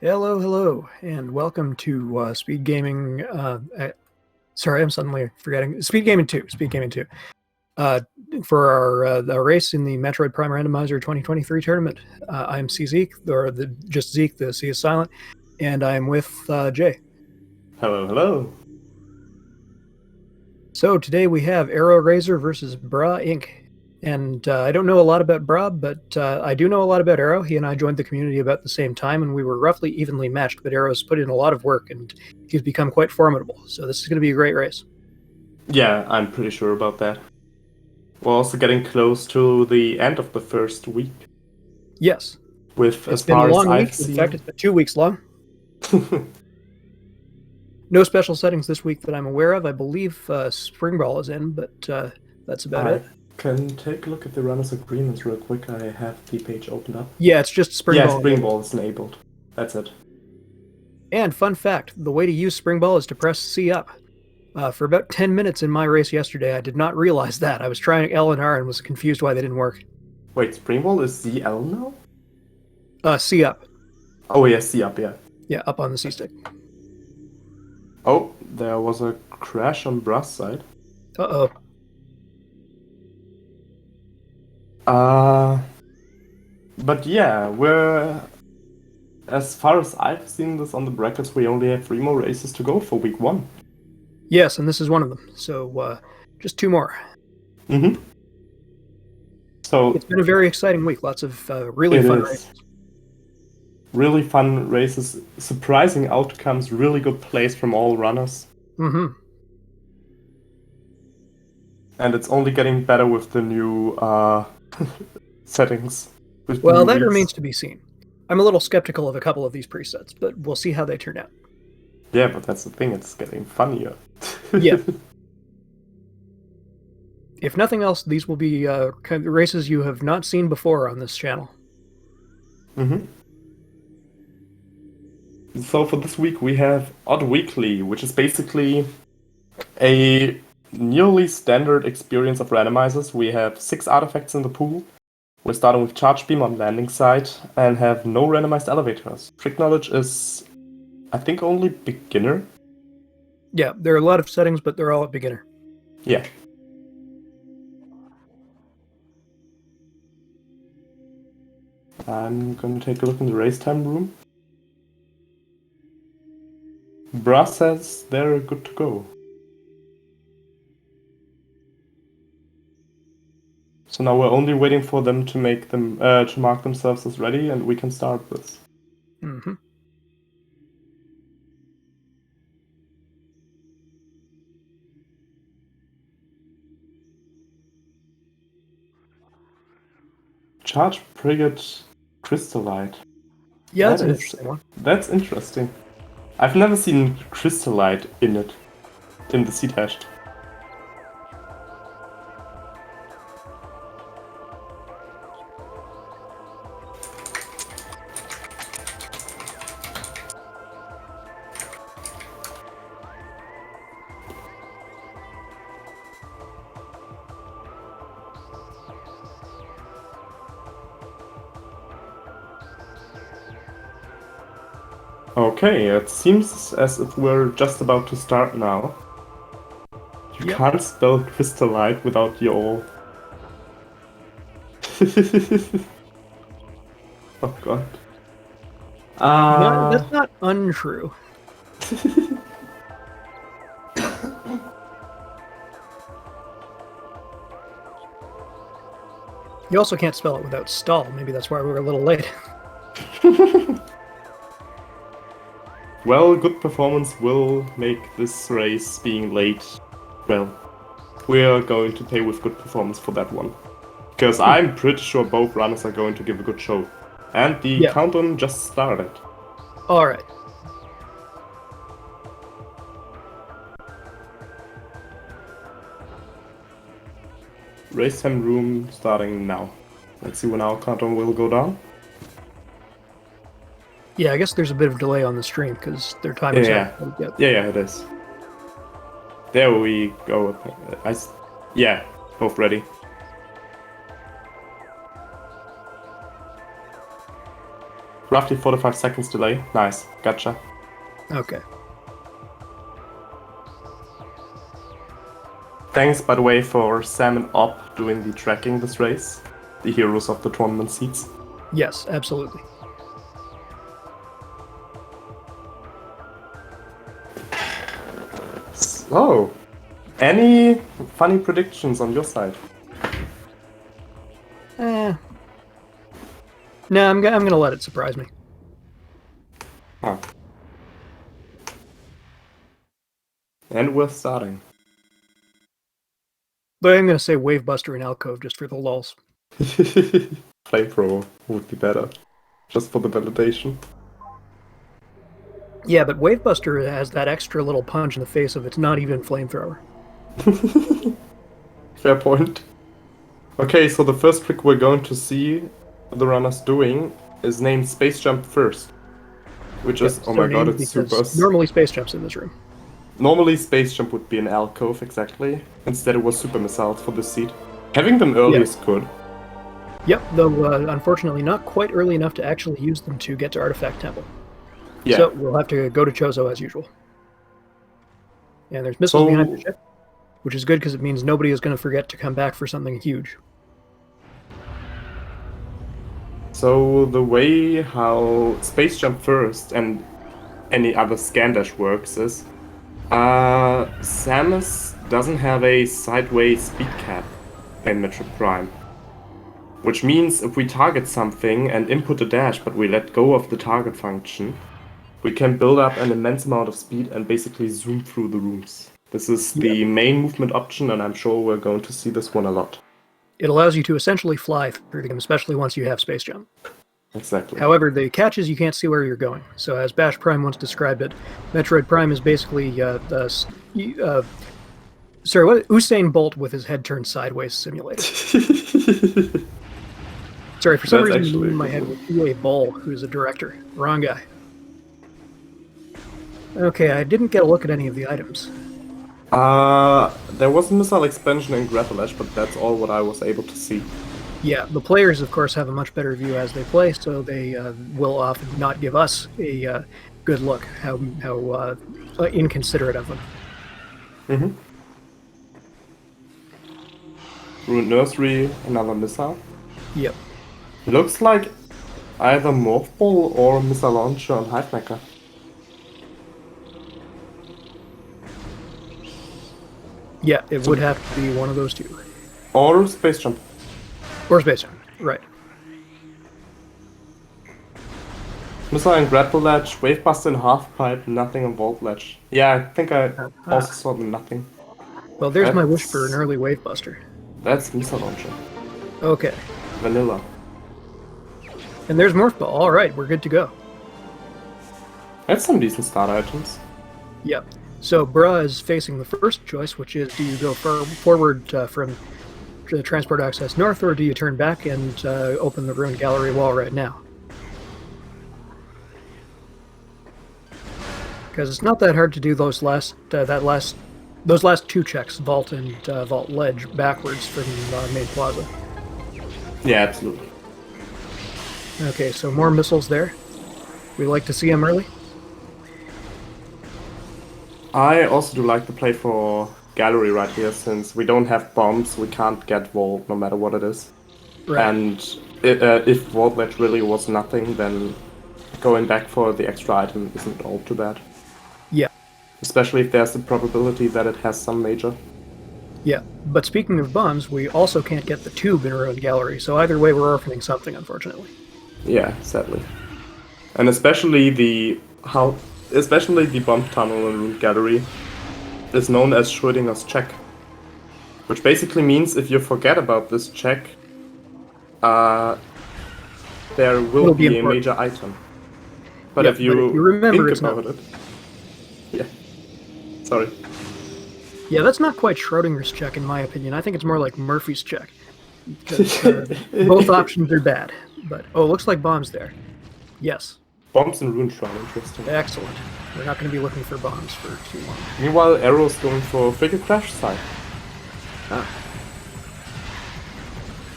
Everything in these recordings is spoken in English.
Hello, and welcome to Speed Gaming. Sorry, I'm suddenly forgetting. Speed Gaming 2. For our race in the Metroid Prime Randomizer 2023 tournament. I'm Zeke, or just Zeke, the C is silent, and I'm with Jay. Hello. So today we have AeroRaiser versus Bra Inc. And I don't know a lot about Bra, but I do know a lot about Aero. He and I joined the community about the same time, and we were roughly evenly matched, but Aero's put in a lot of work, and he's become quite formidable. So this is going to be a great race. Yeah, I'm pretty sure about that. We're also getting close to the end of the first week. Yes. It's been a long week. In fact, it's been 2 weeks long. No special settings this week that I'm aware of. I believe Spring Ball is in, but that's about it. Can take a look at the runner's agreements real quick. I have the page opened up. Yeah, it's just Spring Ball. Yeah, Spring Ball is enabled. That's it. And fun fact, the way to use Spring Ball is to press C up. For about 10 minutes in my race yesterday, I did not realize that. I was trying L and R and was confused why they didn't work. Wait, Spring Ball is ZL now? C up. Oh yeah, C up, yeah. Yeah, up on the C stick. Oh, there was a crash on Brass side. Uh-oh. But yeah, as far as I've seen this on the brackets, we only have 3 more races to go for week 1. Yes, and this is one of them. So just 2 more. Mm-hmm. So it's been a very exciting week. Lots of really fun races. Really fun races, surprising outcomes, really good plays from all runners. Mm-hmm. And it's only getting better with the new settings. Well, that remains to be seen. I'm a little skeptical of a couple of these presets, but we'll see how they turn out. Yeah, but that's the thing, it's getting funnier. Yeah. If nothing else, these will be kind of races you have not seen before on this channel. Mm-hmm. So for this week we have Odd Weekly, which is basically a nearly standard experience of randomizers. We have 6 artifacts in the pool. We're starting with Charge Beam on landing side and have no randomized elevators. Trick Knowledge is, I think, only beginner. Yeah, there are a lot of settings, but they're all at beginner. Yeah. I'm going to take a look in the race time room. Brass says they're good to go. So now we're only waiting for them to make them to mark themselves as ready, and we can start this. Mm-hmm. Charge Frigate Crystallite. Yeah, that's an interesting one. That's interesting. I've never seen Crystallite in the seed hash. Okay, it seems as if we're just about to start now. You can't spell Crystallite without your... Oh god. No, that's not untrue. You also can't spell it without stall. Maybe that's why we were a little late. Well, good performance will make this race being late. Well, we're going to pay with good performance for that one. Because I'm pretty sure both runners are going to give a good show. And the countdown just started. Alright. Race time room starting now. Let's see when our countdown will go down. Yeah, I guess there's a bit of delay on the stream because their time is up. Yeah, it is. There we go. Yeah, both ready. Roughly 45 seconds delay. Nice. Gotcha. Okay. Thanks, by the way, for Sam and Op doing the tracking this race. The heroes of the tournament seats. Yes, absolutely. So, any funny predictions on your side? No, I'm gonna let it surprise me. Huh. And we're starting. But I'm gonna say Wavebuster and Alcove just for the lulz. Flamethrower would be better. Just for the validation. Yeah, but Wavebuster has that extra little punch in the face of it's not even flamethrower. Fair point. Okay, so the first trick we're going to see the runners doing is named Space Jump First. Which is, oh my god, it's super... Normally Space Jump's in this room. Normally Space Jump would be an alcove, exactly. Instead it was Super Missiles for this seat. Having them early is good. Yep, though unfortunately not quite early enough to actually use them to get to Artifact Temple. Yeah. So we'll have to go to Chozo as usual. And there's missiles behind the ship, which is good because it means nobody is going to forget to come back for something huge. So the way how Space Jump First and any other scan dash works is Samus doesn't have a sideways speed cap in Metroid Prime. Which means if we target something and input a dash but we let go of the target function, we can build up an immense amount of speed and basically zoom through the rooms. This is the main movement option, and I'm sure we're going to see this one a lot. It allows you to essentially fly through the game, especially once you have Space Jump. Exactly. However, the catch is you can't see where you're going. So as Bash Prime once described it, Metroid Prime is basically Usain Bolt with his head turned sideways simulator. Sorry, for some reason in my head was UA Bull, who's a director. Wrong guy. Okay, I didn't get a look at any of the items. There was a missile expansion in Grapple Edge, but that's all what I was able to see. Yeah, the players, of course, have a much better view as they play, so they will often not give us a good look. How inconsiderate of them. Mm-hmm. Ruined Nursery, another missile. Yep. Looks like either Morph Ball or Missile Launcher on Hivemaker. Yeah, it would have to be one of those two. Or Space Jump. Or Space Jump, right. Missile and Grapple Ledge, Wave Buster and Half Pipe, nothing on Vault Ledge. Yeah, I think I also saw the nothing. Well, there's my wish for an early Wave Buster. That's Missile Launcher. Okay. Vanilla. And there's Morph Ball. Alright, we're good to go. That's some decent start items. Yep. So Bra is facing the first choice, which is do you go forward from the transport access north, or do you turn back and open the ruined gallery wall right now? Because it's not that hard to do those last two checks, vault and vault ledge, backwards from main plaza. Yeah, absolutely. Okay, so more missiles there. We like to see them early. I also do like to play for gallery right here, since we don't have bombs, we can't get vault no matter what it is. Right. And if vault ledge really was nothing, then going back for the extra item isn't all too bad. Yeah. Especially if there's the probability that it has some major. Yeah, but speaking of bombs, we also can't get the tube in ruined gallery, so either way we're orphaning something, unfortunately. Yeah, sadly. And especially the bomb tunnel in ruined gallery is known as Schrödinger's check. Which basically means if you forget about this check, there will be a major item. But if you remember think about it... Yeah. Sorry. Yeah, that's not quite Schrödinger's check in my opinion. I think it's more like Murphy's check. Because both options are bad. But, oh, looks like bombs there. Yes. Bombs and Rune Shroud, interesting. Excellent. We're not going to be looking for bombs for too long. Meanwhile, Arrow's going for Frigate Crash side.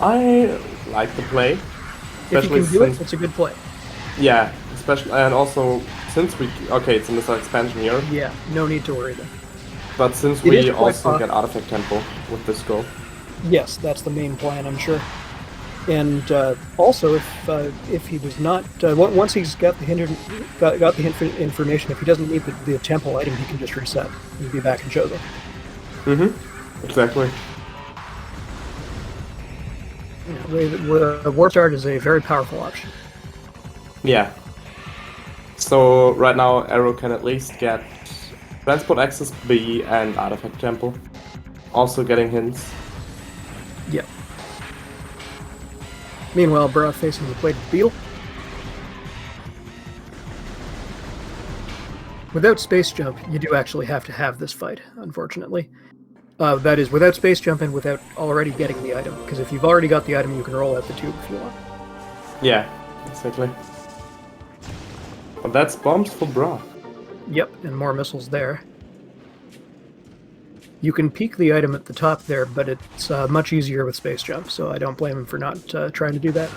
I like the play. If you can do it, it's a good play. Yeah, especially, and also, since we... Okay, it's a missile expansion here, Yeah, no need to worry then. but since It is we quite also get artifact tempo with this go. Yes, that's the main plan, I'm sure. And also, if he was not once he's got the got the information, if he doesn't need the temple item, he can just reset and be back in Chozo. Exactly. Warp Start is a very powerful option. Yeah. So right now, Arrow can at least get transport access B and artifact temple. Also getting hints. Yep. Meanwhile, Bra facing the plated beetle. Without space jump, you do actually have to have this fight, unfortunately. That is, without space jump and without already getting the item. Because if you've already got the item, you can roll out the tube if you want. Yeah, exactly. But that's bombs for Bra. Yep, and more missiles there. You can peek the item at the top there, but it's much easier with space jump, so I don't blame him for not trying to do that.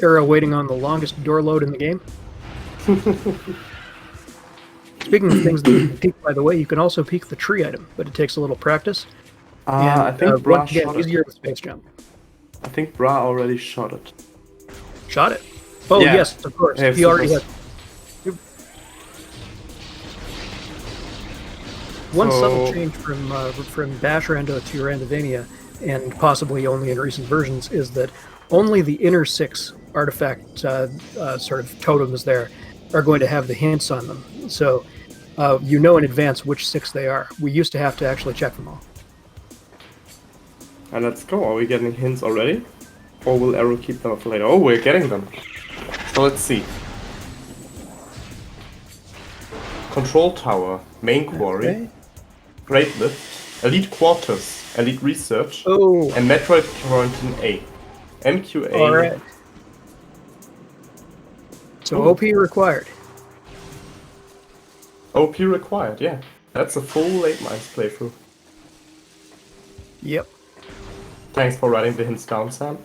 Arrow waiting on the longest door load in the game. Speaking of things that you can peek, by the way, you can also peek the tree item, but it takes a little practice. And I think Bra once again, shot easier it. with space jump. I think Bra already shot it. Shot it. Oh Yeah. yes, of course. Yeah, He already has. One subtle change from Bash Rando to Randovania, and possibly only in recent versions, is that only the inner 6 artifact sort of totems there are going to have the hints on them. So you know in advance which 6 they are. We used to have to actually check them all. And let's go. Are we getting hints already? Or will Arrow keep them for later? Oh, we're getting them. So let's see. Control Tower, Main Quarry, Okay. Great Lift, Elite Quarters, Elite Research, Oh, and Metroid Quarantine A. MQA. all right. So Ooh. OP required. OP required, yeah. That's a full late mines playthrough. Yep. Thanks for writing the hints down, Sam.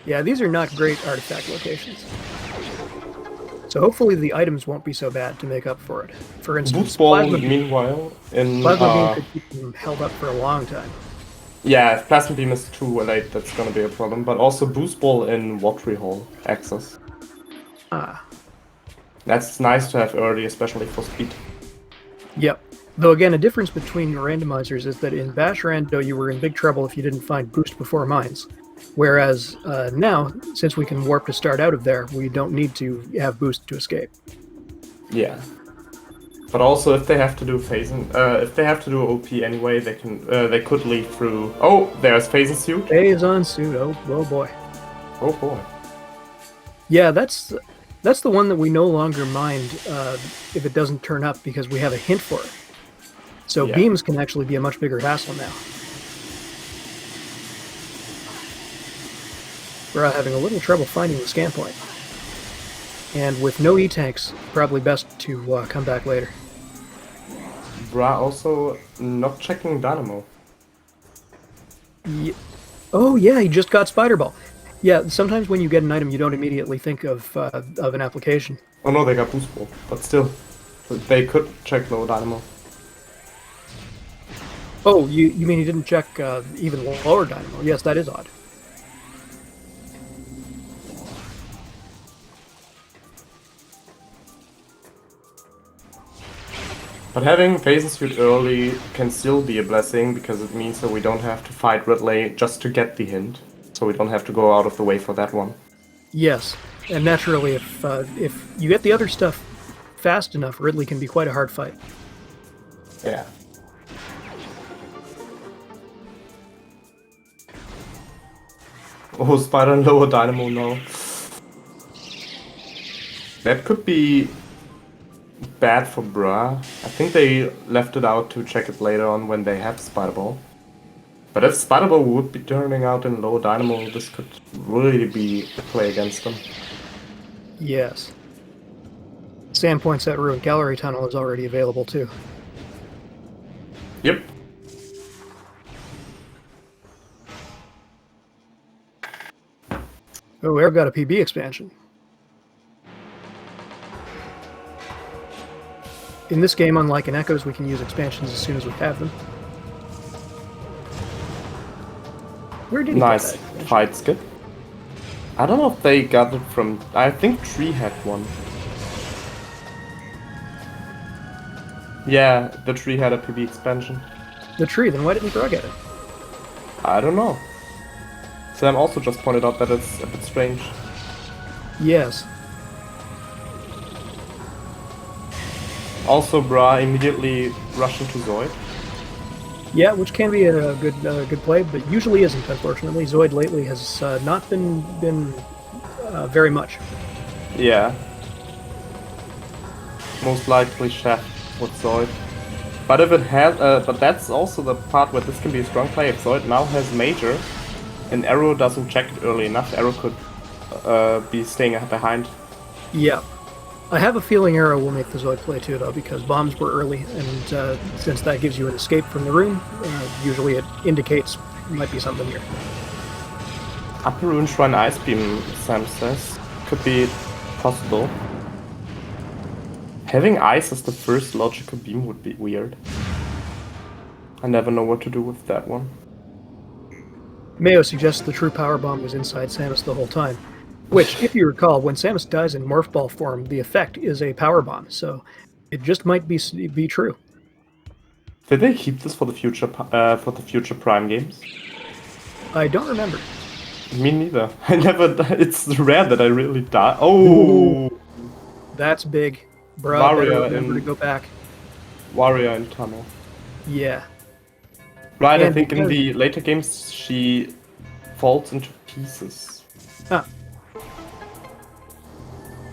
Yeah, these are not great artifact locations. So hopefully the items won't be so bad to make up for it. For instance, Boost Ball, Plasma meanwhile, in... Beam could keep them held up for a long time. Yeah, if Plasma Beam is too late, that's gonna be a problem. But also Boost Ball in Watery Hole access. Ah. That's nice to have early, especially for speed. Yep. Though again, a difference between randomizers is that in Bash Rando you were in big trouble if you didn't find boost before mines. Whereas now, since we can warp to start out of there, we don't need to have boost to escape. Yeah. But also, if they have to do phasing, if they have to do OP anyway, they can, they could lead through. Oh, there's phasing suit. Phazon suit. Oh boy. Oh boy. Yeah, that's the one that we no longer mind if it doesn't turn up because we have a hint for it. So Yeah. beams can actually be a much bigger hassle now. We're having a little trouble finding the scan point. And with no E-tanks, probably best to come back later. Bra also not checking Dynamo. Oh yeah, he just got Spider Ball. Yeah, sometimes when you get an item, you don't immediately think of an application. Oh no, they got Boost Ball. But still, they could check low Dynamo. Oh, you mean he didn't check even lower dynamo? Yes, that is odd. But having phasing suit early can still be a blessing because it means that we don't have to fight Ridley just to get the hint. So we don't have to go out of the way for that one. Yes, and naturally, if you get the other stuff fast enough, Ridley can be quite a hard fight. Yeah. Oh, Spider and lower Dynamo now. That could be bad for Bra. I think they left it out to check it later on when they have Spider Ball. But if Spider Ball would be turning out in low Dynamo, this could really be a play against them. Yes. Sand points at Ruined Gallery Tunnel is already available too. Yep. Oh, Aero got a PB expansion. In this game, unlike in Echoes, we can use expansions as soon as we have them. Where did he Nice get that? fight skip. I don't know if they got it from... I think Tree had one. Yeah, the Tree had a PB expansion. The tree, then why didn't Bra get it? I don't know. Sam also just pointed out that it's a bit strange. Yes. Also, Bra immediately rushed into Zoid. Yeah, which can be a good play, but usually isn't, unfortunately. Zoid lately has not been very much. Yeah. Most likely Chef with Zoid. But if it has, but that's also the part where this can be a strong play. If Zoid now has Major, and Arrow doesn't check it early enough, Arrow could be staying behind. Yeah. I have a feeling Arrow will make the Zoid play too, though, because bombs were early, and since that gives you an escape from the room, usually it indicates there might be something here. Upper Rune Shrine Ice Beam, Sam says, could be possible. Having ice as the first logical beam would be weird. I never know what to do with that one. Mayo suggests the true power bomb was inside Samus the whole time. Which, if you recall, when Samus dies in Morph Ball form, the effect is a power bomb, so it just might be true. Did they keep this for the future Prime games? I don't remember. Me neither. I never. It's rare that I really die. Oh, that's big. Bro, Warrior remember to go back. Warrior in tunnel. Yeah. Right, And I think in the later games she falls into pieces. Huh.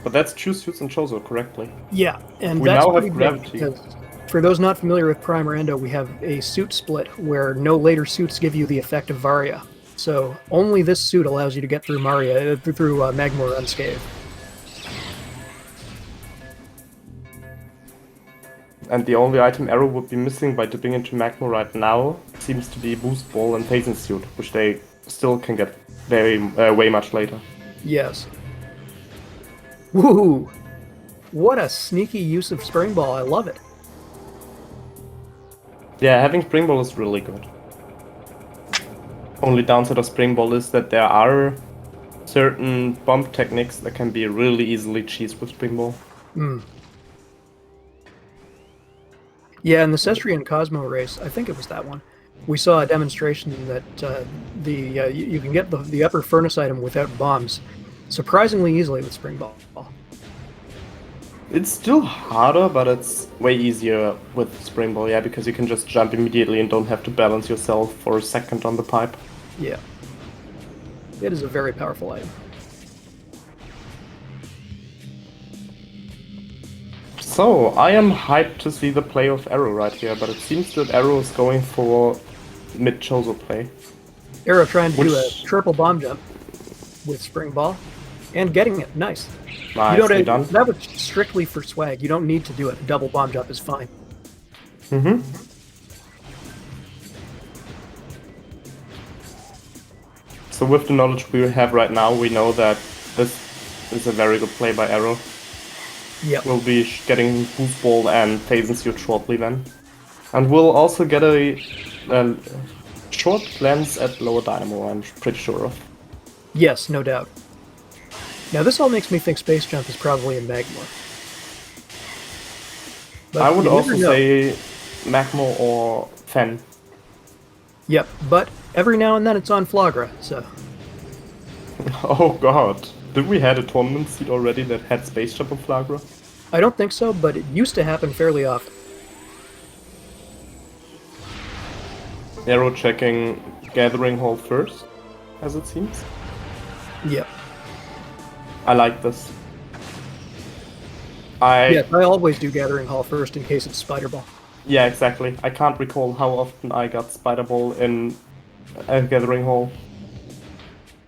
But that's two suits and Chozo correctly. Yeah, and we that's now have pretty big, gravity. because for those not familiar with Prime Rando, we have a suit split where no later suits give you the effect of Varia. So only this suit allows you to get through Magmor unscathed. And the only item Arrow would be missing by dipping into Magma right now seems to be Boost Ball and Phasing Suit, which they still can get way much later. Yes. Woohoo! What a sneaky use of Spring Ball, I love it. Yeah, having Spring Ball is really good. Only downside of Spring Ball is that there are certain bump techniques that can be really easily cheesed with Spring Ball. Hmm. Yeah, in the Cestrian Cosmo race, I think it was that one, we saw a demonstration that you can get the upper furnace item without bombs surprisingly easily with Spring Ball. It's still harder, but it's way easier with Spring Ball, yeah, because you can just jump immediately and don't have to balance yourself for a second on the pipe. Yeah. It is a very powerful item. So, I am hyped to see the play of Arrow right here, but it seems that Arrow is going for mid-Chozo play. Arrow trying to do a triple bomb jump with Spring Ball, and getting it. Nice. Nicely done. That was strictly for swag. You don't need to do it. A double bomb jump is fine. Mm-hmm. So with the knowledge we have right now, we know that this is a very good play by Arrow. Yep. We'll be getting Boost Ball and Phasing Suit shortly then. And we'll also get a short glance at Lower Dynamo, I'm pretty sure of. Yes, no doubt. Now this all makes me think Space Jump is probably in Magmor. But I would you also never know. say Magma or Fen. Yep, but every now and then it's on Flagra, so... Oh god. Did we had a tournament seed already that had Space Jump on Flagra? I don't think so, but it used to happen fairly often. Arrow checking Gathering Hall first, as it seems. Yep. I like this. Yes, I always do Gathering Hall first in case it's Spider Ball. Yeah, exactly. I can't recall how often I got Spider Ball in a Gathering Hall.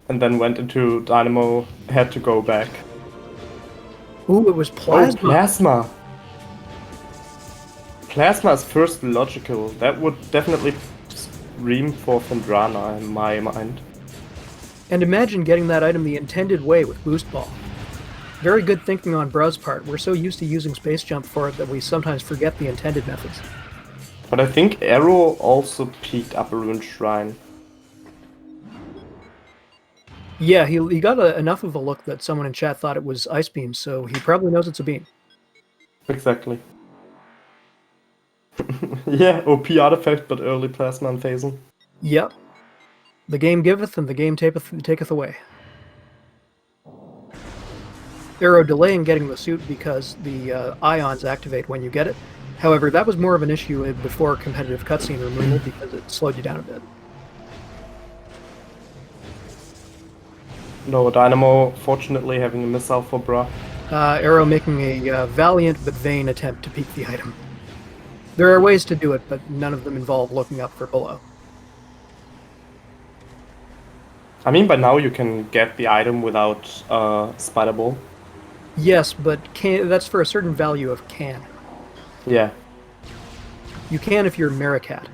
And then went into Dynamo, had to go back. Ooh, it was Plasma. Oh, Plasma! Plasma is first logical. That would definitely scream for Fendrana in my mind. And imagine getting that item the intended way with Boost Ball. Very good thinking on Bruh's part. We're so used to using Space Jump for it that we sometimes forget the intended methods. But I think Aero also peeked up a ruined shrine. Yeah, he got enough of a look that someone in chat thought it was Ice Beam, so he probably knows it's a beam. Exactly. Yeah, OP artifact, but early plasma and phasing. Yep. The game giveth and the game taketh away. Aero delaying getting the suit because the ions activate when you get it. However, that was more of an issue before competitive cutscene removal because it slowed you down a bit. No, Dynamo fortunately having a missile for Bruh. Aero making a valiant but vain attempt to peek the item. There are ways to do it, but none of them involve looking up for below. I mean, by now you can get the item without Spider Ball. Yes, but that's for a certain value of can. Yeah. You can if you're Maricat.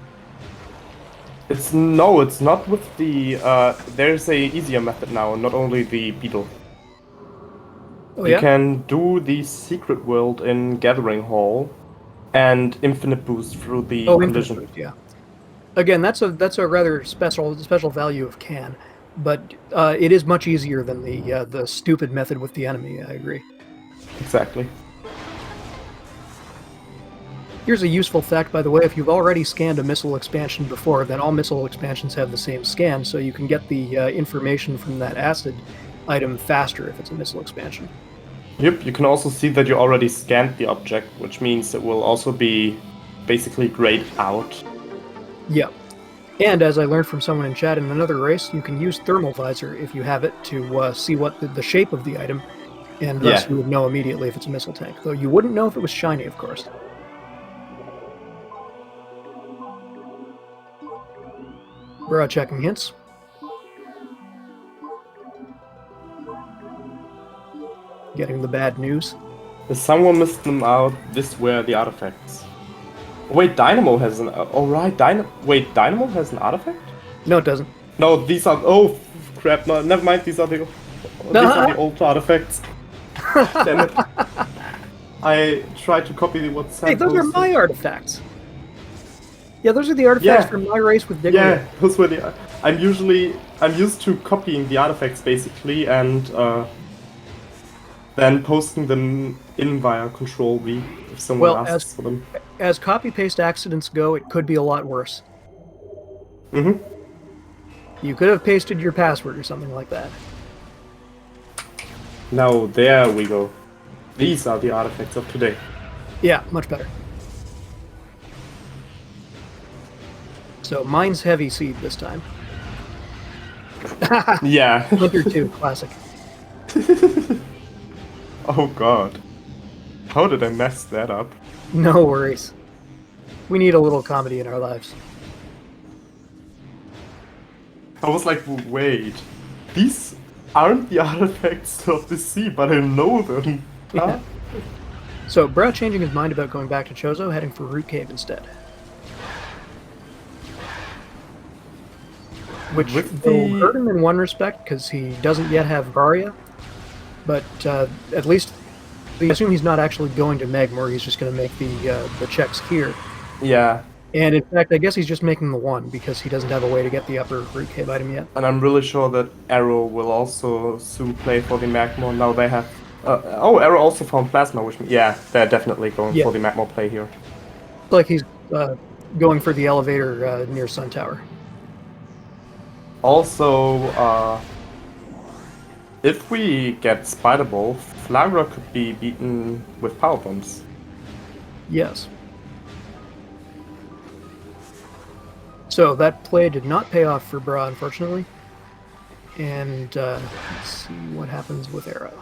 It's not with the. There's a easier method now, not only the beetle. Oh, You yeah? can do the secret world in Gathering Hall, and infinite boost through the collision. Infinite boost, yeah. Again, that's a rather special value of can, but it is much easier than the stupid method with the enemy. I agree. Exactly. Here's a useful fact, by the way. If you've already scanned a missile expansion before, then all missile expansions have the same scan, so you can get the information from that acid item faster if it's a missile expansion. Yep, you can also see that you already scanned the object, which means it will also be basically grayed out. Yep. And as I learned from someone in chat in another race, you can use thermal visor if you have it to see what the shape of the item, and thus you would know immediately if it's a missile tank. Though you wouldn't know if it was shiny, of course. Bruh checking hints. Getting the bad news. If someone missed them out, this were the artifacts. Wait, Dynamo has an. Alright, Wait, Dynamo has an artifact? No, it doesn't. No, these are. Oh, crap, no, never mind, these are the old artifacts. Damn it. I tried to copy what's Hey, those are my artifacts. Yeah, those are the artifacts from my race with Diglio. Yeah, those were the. I'm used to copying the artifacts basically and then posting them in via Control V if someone asks for them. As copy-paste accidents go, it could be a lot worse. Mm-hmm. You could have pasted your password or something like that. Now, there we go. These are the artifacts of today. Yeah, much better. So, mine's heavy seed this time. Yeah. Hunter 2, classic. Oh god. How did I mess that up? No worries. We need a little comedy in our lives. I was like, wait. These aren't the artifacts of the sea, but I know them. Yeah. So, Bruh changing his mind about going back to Chozo, heading for Root Cave instead. Which will hurt him in one respect, because he doesn't yet have Varia, but at least I assume he's not actually going to Magmor, he's just going to make the checks here. Yeah. And in fact, I guess he's just making the one, because he doesn't have a way to get the upper Root Cave item yet. And I'm really sure that Arrow will also soon play for the Magmor. Now they have... Arrow also found Plasma, which means... Yeah, they're definitely going for the Magmor play here. Like he's going for the elevator near Sun Tower. Also, if we get Spider Ball, Flagra could be beaten with Power Bombs. Yes. So that play did not pay off for Bra, unfortunately. And let's see what happens with Arrow.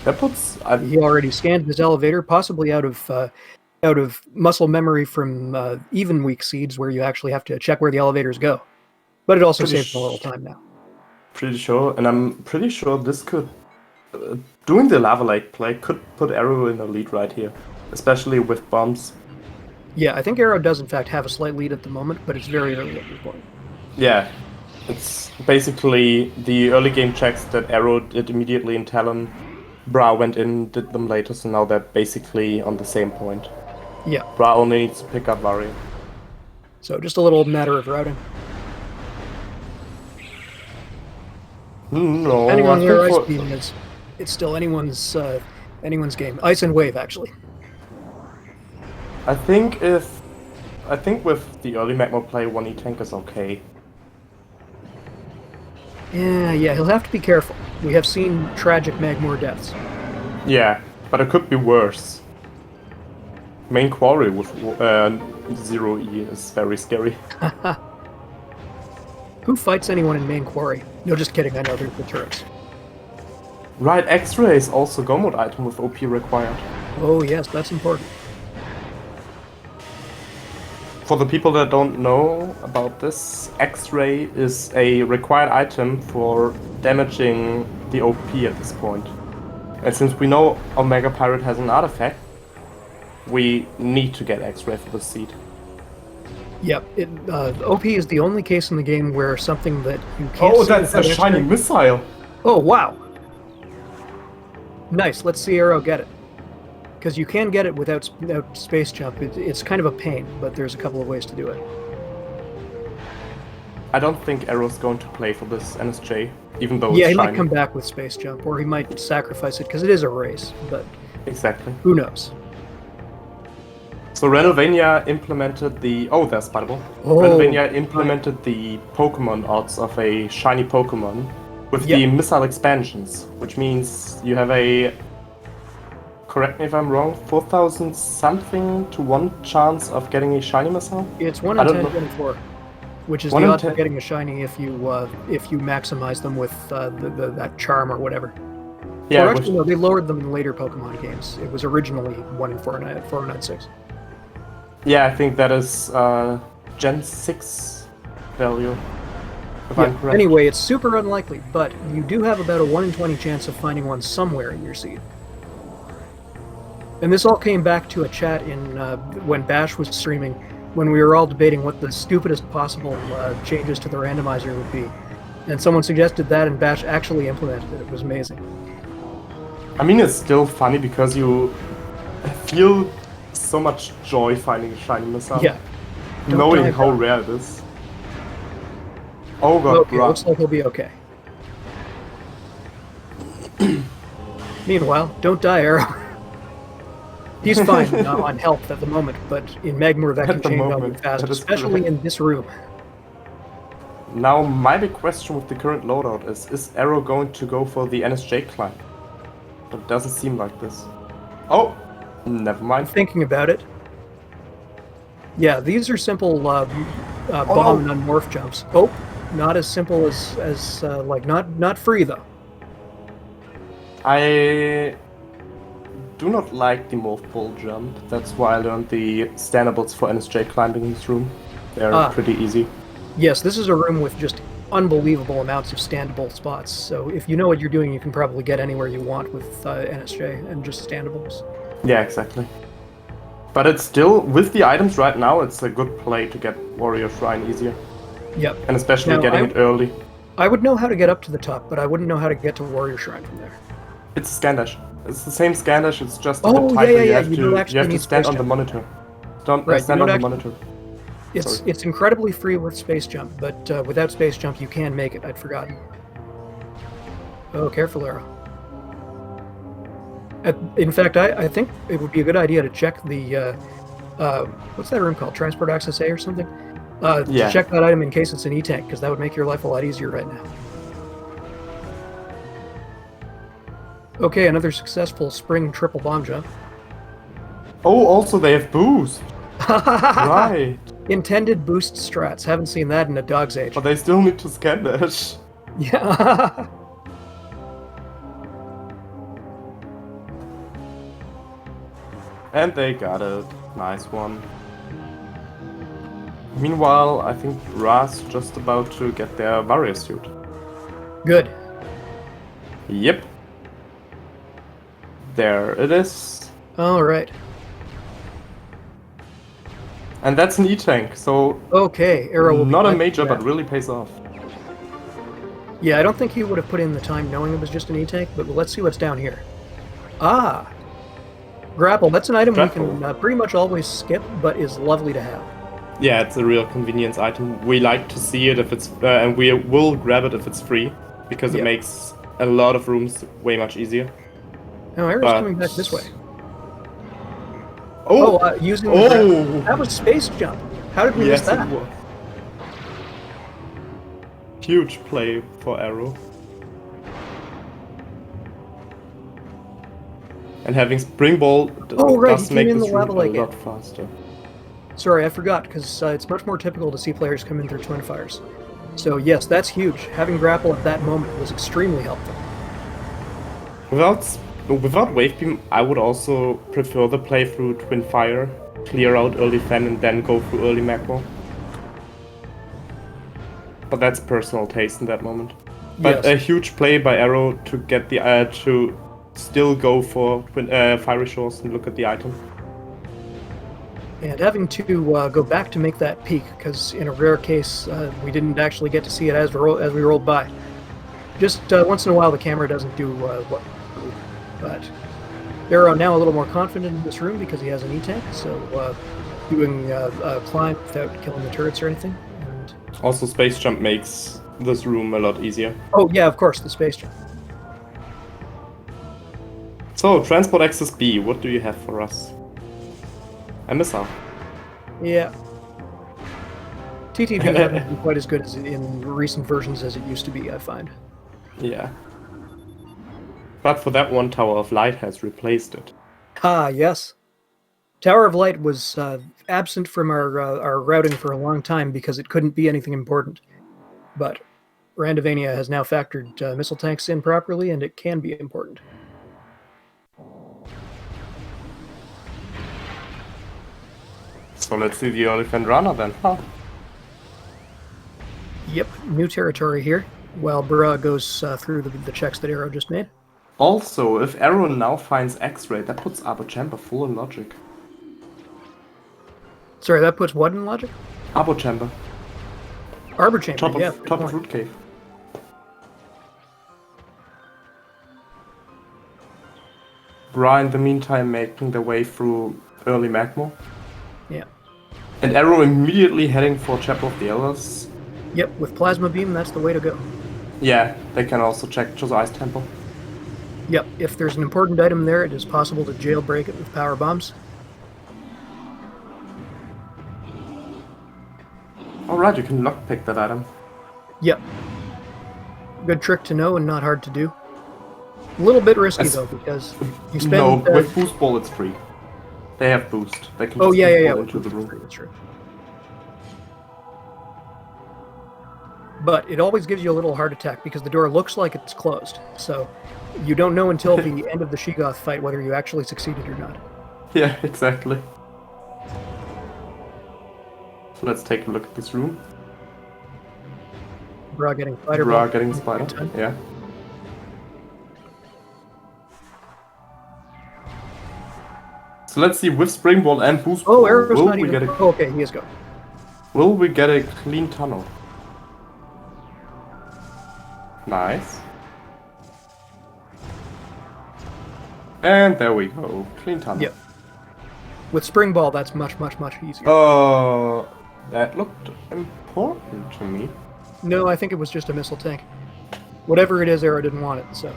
That puts... He already scanned his elevator, possibly out of muscle memory from even weak seeds, where you actually have to check where the elevators go. But it also saves a little time now. Pretty sure, and I'm pretty sure this could... doing the Lava Lake play could put Arrow in a lead right here. Especially with bombs. Yeah, I think Arrow does in fact have a slight lead at the moment, but it's very early at this point. Yeah. It's basically the early game checks that Arrow did immediately in Talon. Bra went in, did them later, so now they're basically on the same point. Yeah. Bra only needs to pick up Vari. So just a little matter of routing. No, Depending I on where think ice for... beam is, it's still anyone's game. Ice and wave, actually. I think with the early Magma play, 1E tank is okay. Yeah, he'll have to be careful. We have seen tragic Magmor deaths. Yeah, but it could be worse. Main quarry with 0E is very scary. Who fights anyone in main quarry? No, just kidding. I know there's the turrets. Right, X-ray is also Go mode item with OP required. Oh yes, that's important. For the people that don't know about this, X-ray is a required item for damaging the OP at this point. And since we know Omega Pirate has an artifact, we need to get X-ray for the seed. Yep, OP is the only case in the game where something that you can't see. Oh, that's a without shiny X-ray- missile! Oh wow! Nice. Let's see Arrow get it. Because you can get it without space jump. It's kind of a pain, but there's a couple of ways to do it. I don't think Arrow's going to play for this NSJ, even though Yeah, it's he shiny. might come back with space jump, or he might sacrifice it because it is a race. But Exactly. who knows? So Renovania implemented the... Oh, there's Spidable. Oh, Renovania implemented the Pokemon odds of a shiny Pokemon with the Yep. missile expansions, which means you have a... Correct me if I'm wrong, 4,000 something to 1 chance of getting a shiny missile? It's 1 I in don't 10, know. 24, which is 1 the in odds of 10. getting a shiny if you maximize them with that charm or whatever. Yeah, or which- actually, no, they lowered them in later Pokemon games. It was originally 1 in 496. yeah, I think that is Gen 6 value, if I'm correct. Anyway, it's super unlikely, but you do have about a 1 in 20 chance of finding one somewhere in your seed. And this all came back to a chat in when Bash was streaming, when we were all debating what the stupidest possible changes to the randomizer would be. And someone suggested that, and Bash actually implemented it. It was amazing. I mean, it's still funny because you feel so much joy finding a shiny missile. Yeah. Don't Knowing die, how bro. rare it is. Oh god, Okay, bruh. looks like he'll be okay. Meanwhile, don't die, Arrow. He's fine on health at the moment, but in Magmor that can At the change moment, really fast, that is especially correct. in this room. Now, my big question with the current loadout is Arrow going to go for the NSJ climb? But it doesn't seem like this. Oh! Never mind. Thinking about it. Yeah, these are simple bomb and unmorph jumps. Oh, not as simple as like not free though. I do not like the morph pull jump. That's why I learned the standables for NSJ climbing in this room. They're pretty easy. Yes, this is a room with just unbelievable amounts of standable spots. So if you know what you're doing, you can probably get anywhere you want with NSJ and just standables. Yeah, exactly. But it's still, with the items right now, it's a good play to get Warrior Shrine easier. Yep. And especially Now, getting it early. I would know how to get up to the top, but I wouldn't know how to get to Warrior Shrine from there. It's a scan dash. It's the same scan dash, it's just a Oh, bit tighter. yeah, You yeah, have you don't to, actually you have to need stand space on the jump. monitor. Don't Right, stand you on don't the actually- monitor. It's incredibly free with space jump, but without space jump you can make it. I'd forgotten. Oh, careful, Arrow. In fact, I think it would be a good idea to check the what's that room called? Transport Access A or something? Yeah. To check that item in case it's an E-tank, because that would make your life a lot easier right now. Okay, another successful spring triple bomb jump. Oh, also they have boost. Right. Intended boost strats. Haven't seen that in a dog's age. But they still need to scan dash. Yeah. And they got it. Nice one. Meanwhile, I think Ra's just about to get their warrior suit. Good. Yep. There it is. All right. And that's an E-tank, so Okay, Arrow will be not a fine major, with but that. really pays off. Yeah, I don't think he would have put in the time knowing it was just an E-tank, but let's see what's down here. Ah! Grapple. That's an item we Grapple. can pretty much always skip, but is lovely to have. Yeah, it's a real convenience item. We like to see it if it's, and we will grab it if it's free, because it Yep. makes a lot of rooms way much easier. Oh, Arrow's But... coming back this way. Oh! Using Oh! that was space jump. How did we miss Yes, that? it was. Huge play for Arrow. And having Springball does he make came in this the room lava a lake. lot faster. Sorry, I forgot, because it's much more typical to see players come in through twin fires. So yes, that's huge. Having grapple at that moment was extremely helpful. Without Wave Beam, I would also prefer the play through Twin Fire, clear out early Fen, and then go through early Magma. But that's personal taste in that moment. But Yes. a huge play by Arrow to get the to still go for Fiery Shores and look at the item. And having to go back to make that peak, because in a rare case, we didn't actually get to see it as we rolled by. Just once in a while, the camera doesn't do what. But Arrow now a little more confident in this room because he has an E-tank, so doing a climb without killing the turrets or anything. And... Also, Space Jump makes this room a lot easier. Oh yeah, of course, the space jump. So, Transport Access B, what do you have for us? A missile. Yeah. TTV hasn't been quite as good as in recent versions as it used to be, I find. Yeah. But for that one, Tower of Light has replaced it. Ah, yes. Tower of Light was absent from our routing for a long time because it couldn't be anything important. But Randomizer has now factored missile tanks in properly, and it can be important. So let's see the Elephant Runner then, huh? Yep, new territory here, while Burra goes through the checks that Arrow just made. Also, if Arrow now finds X-Ray, that puts Arbor Chamber full in logic. Sorry, that puts what in logic? Arbor Chamber. Arbor Chamber, Top yeah. of Root Cave. Bra in the meantime making their way through early Magma. Yeah. And Arrow immediately heading for Chapel of the Elders. Yep, with Plasma Beam, that's the way to go. Yeah, they can also check Josiah's Temple. Yep, if there's an important item there, it is possible to jailbreak it with power bombs. Alright, you can lockpick that item. Yep. Good trick to know and not hard to do. A little bit risky though, because you spend... No, with Boost Ball it's free. They have Boost. They can Oh just yeah, Boost Ball into the room. That's true. But it always gives you a little heart attack because the door looks like it's closed. So you don't know until the end of the Sheegoth fight whether you actually succeeded or not. Yeah, exactly. So let's take a look at this room. Bra getting spider. Bra getting spider. Yeah. So let's see with Springball and Boost Ball. Oh, Arrow's not even... Oh, okay, he is go. Will we get a clean tunnel? Nice. And there we go. Clean tunnel. Yep. With Spring Ball, that's much, much, much easier. That looked important to me. No, I think it was just a missile tank. Whatever it is, Arrow didn't want it, so...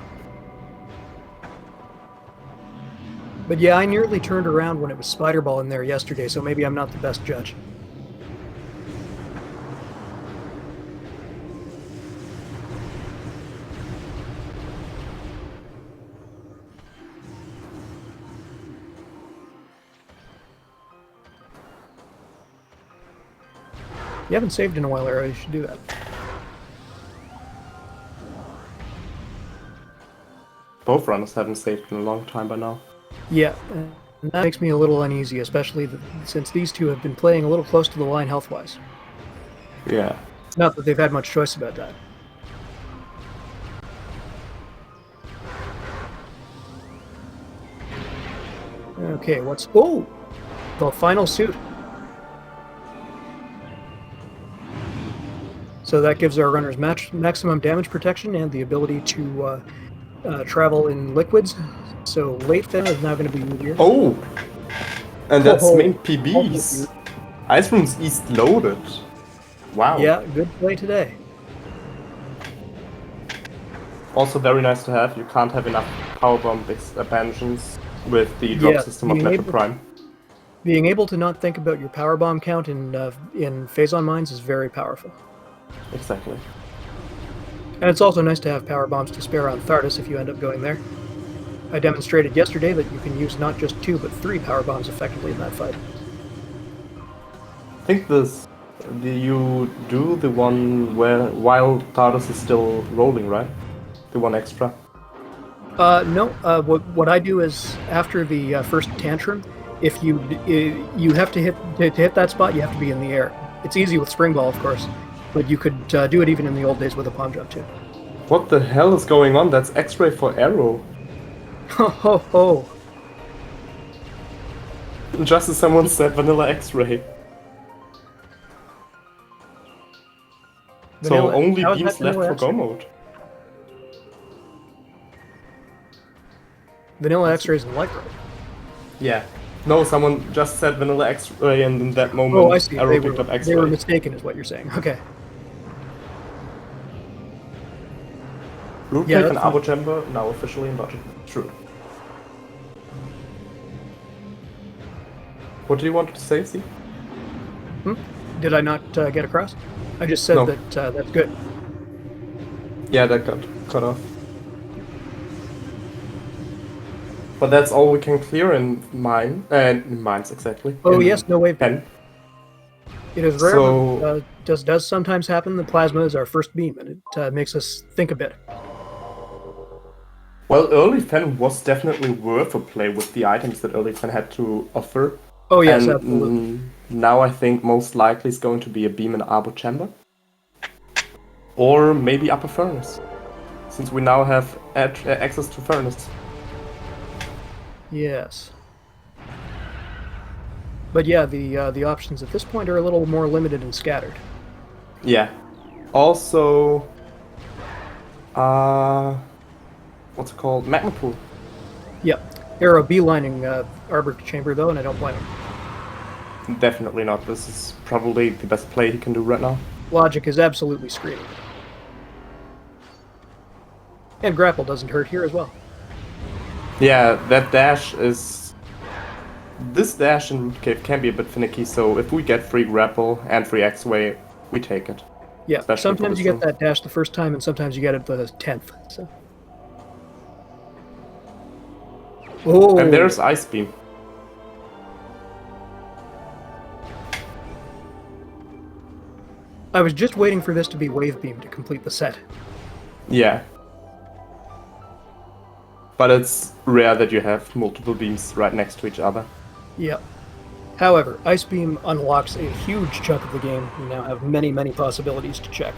But yeah, I nearly turned around when it was Spider Ball in there yesterday, so maybe I'm not the best judge. You haven't saved in a while, Arrow. You should do that. Both runners haven't saved in a long time by now. Yeah, and that makes me a little uneasy, especially since these two have been playing a little close to the line health-wise. Yeah. Not that they've had much choice about that. Okay, what's... Oh! The final suit. So that gives our runners maximum damage protection and the ability to travel in liquids. So late fin is now going to be easier. Oh! And that's main Oh, PBs. Ice Room's East loaded. Wow. yeah, good play today. Also very nice to have. You can't have enough powerbomb expansions with the drop system of Metro Prime. Being able to not think about your powerbomb count in phase-on mines is very powerful. Exactly. And it's also nice to have power bombs to spare on Thardus if you end up going there. I demonstrated yesterday that you can use not just 2 but 3 power bombs effectively in that fight. I think you do the one while Thardus is still rolling, right? The one extra. No. What I do is after the first tantrum, if you have to hit that spot, you have to be in the air. It's easy with Spring Ball, of course, but you could do it even in the old days with a palm jump too. What the hell is going on? That's X-ray for Arrow. Ho ho ho! Just as someone said, vanilla X-ray. So only beams left for go mode. Vanilla X-rays in Light Road. Yeah. No, someone just said vanilla X-ray, and in that moment, Oh, I see. Arrow picked up X-ray. They were mistaken, is what you're saying. Okay. Blue Cave and Abo Chamber now officially in budget. True. What do you want to say, Z? Did I not get across? I just said that that's good. Yeah, that got cut off. But that's all we can clear in mines exactly. Oh yes, no wave. Pen. It is rare, but does sometimes happen. The plasma is our first beam, and it makes us think a bit. Well, early Fen was definitely worth a play with the items that early Fen had to offer. Oh yes, and absolutely. Now I think most likely is going to be a beam in Arbo Chamber. Or maybe Upper Furnace, since we now have access to Furnace. Yes. But yeah, the options at this point are a little more limited and scattered. Yeah. Also, what's it called? Magma Pool. Yep. Arrow beelining Arbor Chamber though, and I don't blame him. Definitely not. This is probably the best play he can do right now. Logic is absolutely screaming. And grapple doesn't hurt here as well. Yeah, that dash is... This dash in Root Cave can be a bit finicky, so if we get free grapple and free X-Way, we take it. Yeah, especially sometimes you get that dash the first time, and sometimes you get it the 10th. So. Oh! And there's Ice Beam. I was just waiting for this to be Wave Beam to complete the set. Yeah. But it's rare that you have multiple beams right next to each other. Yep. However, Ice Beam unlocks a huge chunk of the game. You now have many, many possibilities to check.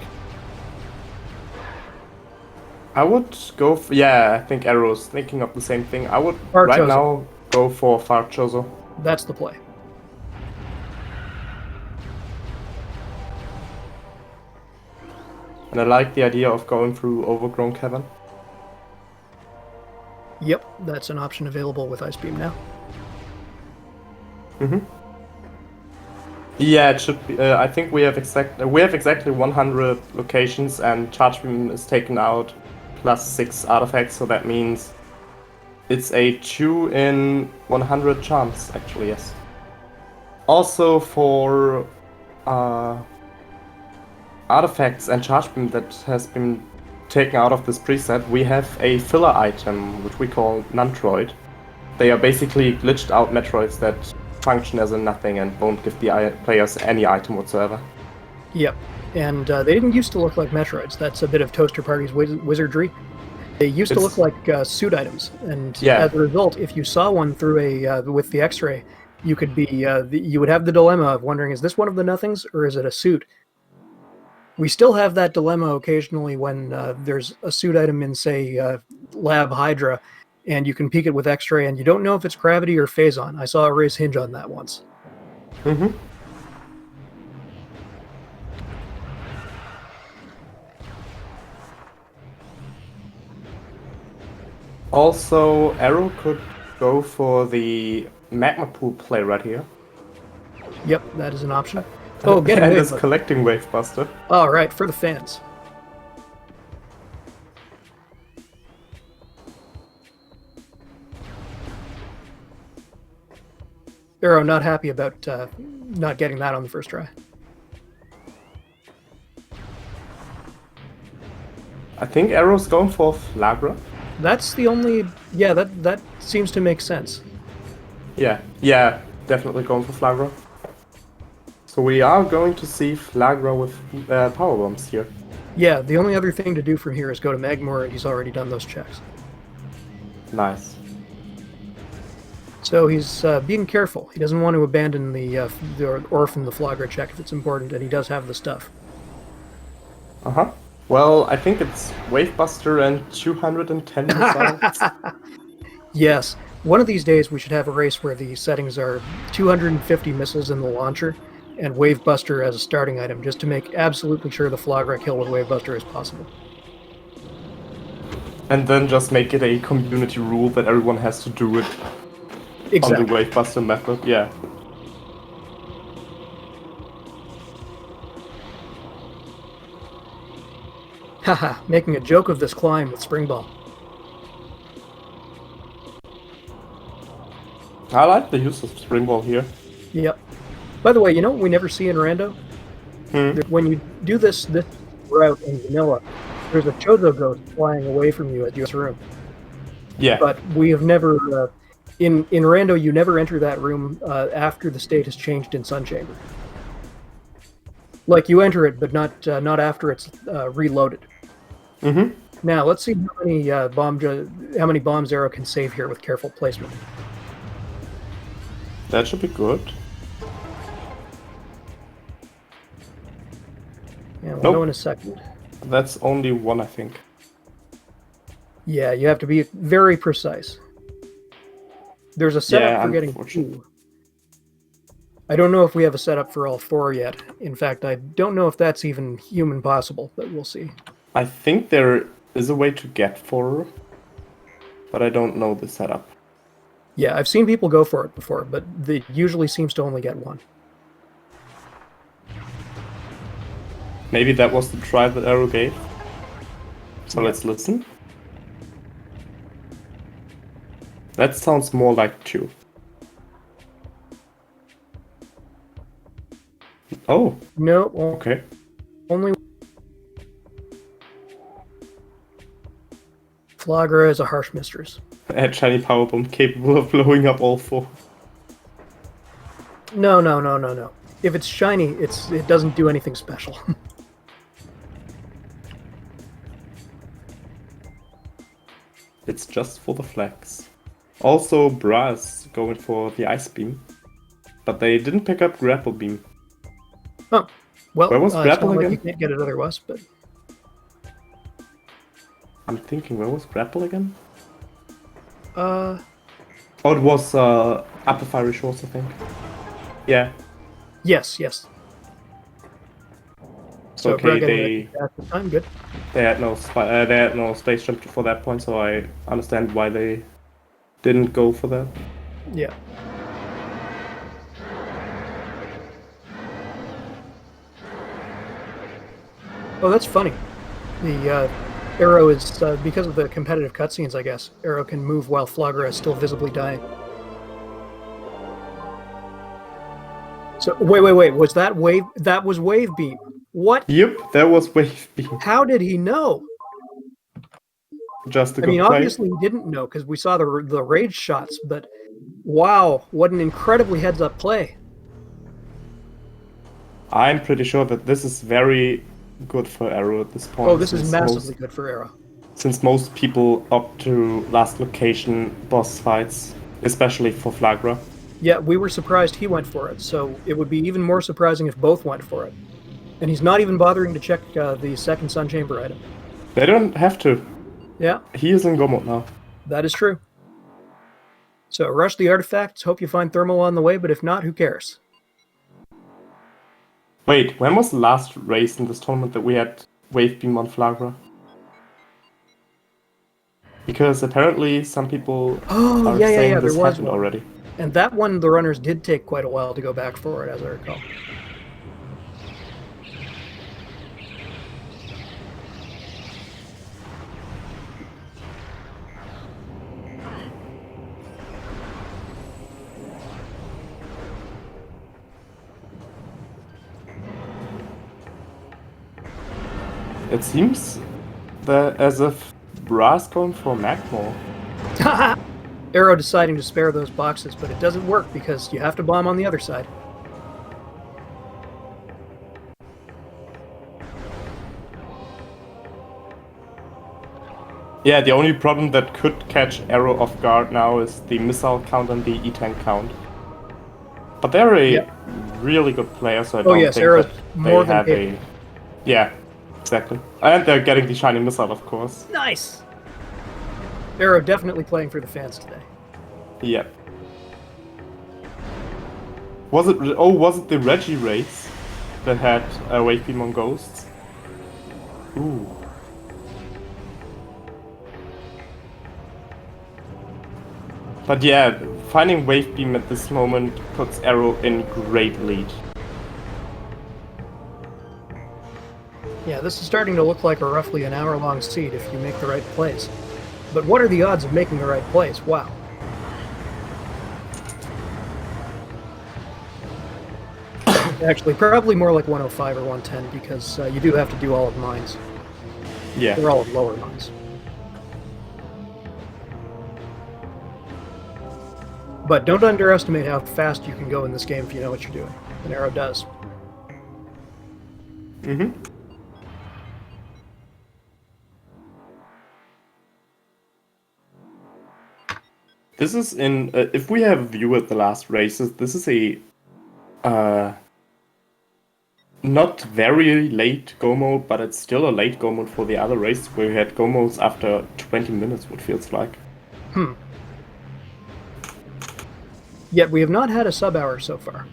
I would go for... Yeah, I think Arrow's thinking of the same thing. I would right now go for Farchozo. That's the play. And I like the idea of going through Overgrown Cavern. Yep, that's an option available with Ice Beam now. Mm-hmm. Yeah, it should be. I think we have exactly 100 locations, and Charge Beam is taken out plus 6 artifacts, so that means it's a 2 in 100 chance, actually, yes. Also for artifacts and Charge Beam that has been taken out of this preset, we have a filler item, which we call Metroid. They are basically glitched out Metroids that function as a nothing and won't give the players any item whatsoever. Yep, and they didn't used to look like Metroids. That's a bit of Toaster Party's wizardry. They used to look like suit items, and as a result, if you saw one through with the X-ray, you could be you would have the dilemma of wondering, is this one of the nothings or is it a suit? We still have that dilemma occasionally when there's a suit item in, say, Lab Hydra, and you can peek it with X-ray, and you don't know if it's gravity or phase-on. I saw a race hinge on that once. Mm-hmm. Also, Arrow could go for the magma pool play right here. Yep, that is an option. Oh, getting And Wave is Buster. collecting Wave Buster. All right, for the fans. Arrow not happy about not getting that on the first try. I think Arrow's going for Flagra. That's the only... Yeah, that seems to make sense. Yeah, definitely going for Flagra. So we are going to see Flagra with power bombs here. Yeah, the only other thing to do from here is go to Magmore, and he's already done those checks. Nice. So he's being careful. He doesn't want to abandon the Orphan the Flagra check if it's important, and he does have the stuff. Uh-huh. Well, I think it's Wave Buster and 210 missiles. Yes. One of these days we should have a race where the settings are 250 missiles in the launcher and Wave Buster as a starting item, just to make absolutely sure the Flagra kill with Wave Buster is possible. And then just make it a community rule that everyone has to do it Exactly. on the Wave Buster method, yeah. Haha, making a joke of this climb with Spring Ball. I like the use of Spring Ball here. Yep. By the way, you know what we never see in Rando? When you do this route in vanilla, there's a Chozo ghost flying away from you at your room. Yeah. But we have never... in Rando, you never enter that room after the state has changed in Sun Chamber. Like, you enter it, but not after it's reloaded. Mm-hmm. Now, let's see how many bombs Arrow can save here with careful placement. That should be good. Yeah, we'll know in a second. That's only one, I think. Yeah, you have to be very precise. There's a setup for getting 2. I don't know if we have a setup for all 4 yet. In fact, I don't know if that's even human possible, but we'll see. I think there is a way to get 4, but I don't know the setup. Yeah, I've seen people go for it before, but it usually seems to only get 1. Maybe that was the try that Arrow gave. So Yeah. Let's listen. That sounds more like 2. Oh, No, okay. only... Flagra is a harsh mistress. A shiny power bomb capable of blowing up all 4. No. If it's shiny, it doesn't do anything special. It's just for the flags. Also, Bra is going for the Ice Beam. But they didn't pick up Grapple Beam. Oh, well, Where was it's Grapple not like again? you can't get it otherwise, but... I'm thinking, where was Grapple again? Uh... Oh, it was Upper Fiery Shores, I think. Yeah. Yes. So Okay, they... At the time, good. they had no space jump for that point, so I understand why they didn't go for that. Yeah. Oh, that's funny. The Arrow is, because of the competitive cutscenes, I guess, Arrow can move while Flagra is still visibly dying. So, wait, was that Wave... That was Wave Beam. What? Yep, that was Wave Beam. How did he know? Just a I good mean, play. obviously he didn't know because we saw the rage shots, but wow, what an incredibly heads-up play. I'm pretty sure that this is very good for Arrow at this point. Oh, this is massively good for Arrow. Since most people opt to last location boss fights, especially for Flagra. Yeah, we were surprised he went for it, so it would be even more surprising if both went for it. And he's not even bothering to check the second Sun Chamber item. They don't have to. Yeah, He is in Go mode now. that is true. So rush the artifacts, hope you find thermal on the way, but if not, who cares? Wait, when was the last race in this tournament that we had Wave Beam on Flagra? Because apparently some people Oh, are yeah, saying there this was happened one. already. And that one, the runners did take quite a while to go back for it, as I recall. It seems that as if Bra's going for Magmore. Arrow deciding to spare those boxes, but it doesn't work because you have to bomb on the other side. Yeah, the only problem that could catch Arrow off guard now is the missile count and the E-tank count. But they're a really good player, so I don't yes, think Arrow's that more they than have capable. Yeah, exactly. And they're getting the shiny missile, of course. Nice! Arrow definitely playing for the fans today. Yeah. Was it the Reggie race that had a wave beam on ghosts? Ooh. But yeah, finding wave beam at this moment puts Arrow in great lead. Yeah, this is starting to look like a roughly an hour-long seed if you make the right plays. But what are the odds of making the right plays? Wow. Actually, probably more like 105 or 110 because you do have to do all of mines. Yeah. They're all of lower mines. But don't underestimate how fast you can go in this game if you know what you're doing. And Arrow does. Mm-hmm. This is in if we have a view at the last races, this is a not very late go mode, but it's still a late go mode for the other races where we had go modes after 20 minutes, what feels like. Yet we have not had a sub-hour so far.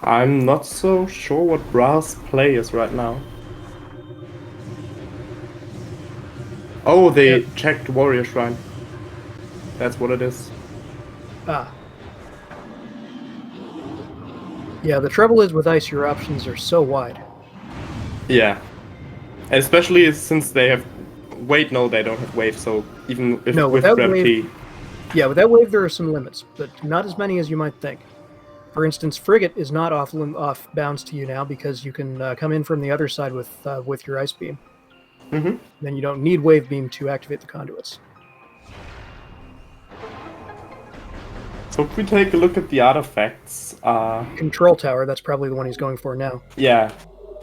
I'm not so sure what Bra's play is right now. Oh, they checked Warrior Shrine. That's what it is. Ah. Yeah, the trouble is with ice, your options are so wide. Yeah. Especially since they have... Wait, no, they don't have wave, so even if No, with without gravity... wave, yeah, with that wave there are some limits, but not as many as you might think. For instance, Frigate is not off bounds to you now because you can come in from the other side with your ice beam. Mm-hmm. Then you don't need wave beam to activate the conduits. So if we take a look at the artifacts... Control tower, that's probably the one he's going for now. Yeah,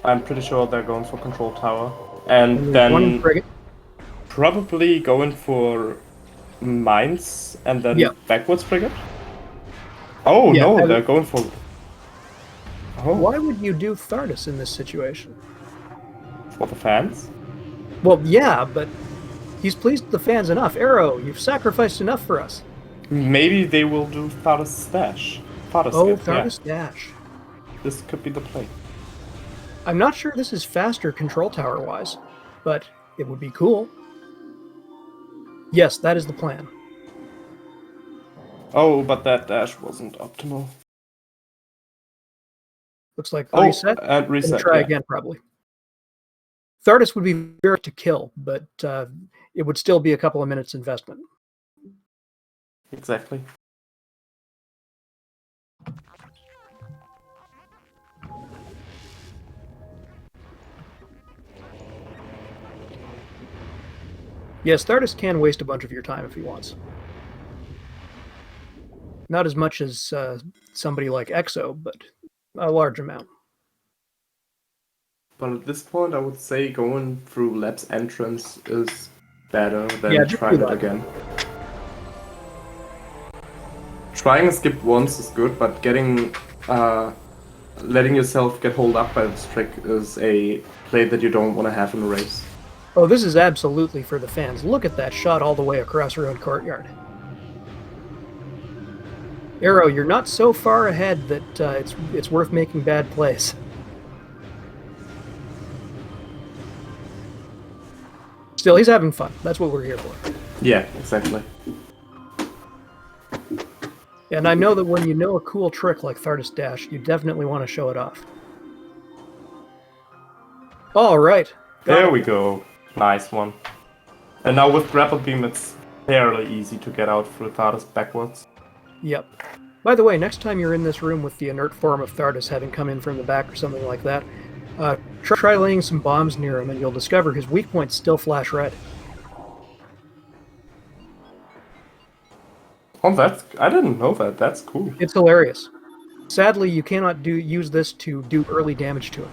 I'm pretty sure they're going for Control Tower. And then one then Frigate. probably going for Mines and then backwards Frigate? Oh, Yeah, no, they're going for... Oh, why would you do Thardus in this situation? for the fans? Well, yeah, but he's pleased the fans enough. Arrow, you've sacrificed enough for us. Maybe they will do Thardus Stash. Thardus Dash. This could be the play. I'm not sure this is faster control tower-wise, but it would be cool. Yes, that is the plan. Oh, but that dash wasn't optimal. Looks like reset. And reset. And try again, probably. Thardus would be very to kill, but it would still be a couple of minutes investment. Exactly. Yes, Thardus can waste a bunch of your time if he wants. Not as much as somebody like Exo, but a large amount. But at this point, I would say going through Lab's entrance is better than trying it again. Trying a skip once is good, but getting letting yourself get holed up by this trick is a play that you don't want to have in a race. Oh, this is absolutely for the fans. Look at that shot all the way across her own courtyard. Arrow, you're not so far ahead that it's worth making bad plays. Still, he's having fun. That's what we're here for. Yeah, exactly. And I know that when you know a cool trick like Thardus Dash, you definitely want to show it off. All right. There we go. Nice one. And now with Grapple Beam, it's fairly easy to get out through Thardus backwards. Yep. By the way, next time you're in this room with the inert form of Thardus having come in from the back or something like that, try laying some bombs near him and you'll discover his weak points still flash red. Oh, I didn't know that. That's cool. It's hilarious. Sadly, you cannot use this to do early damage to him.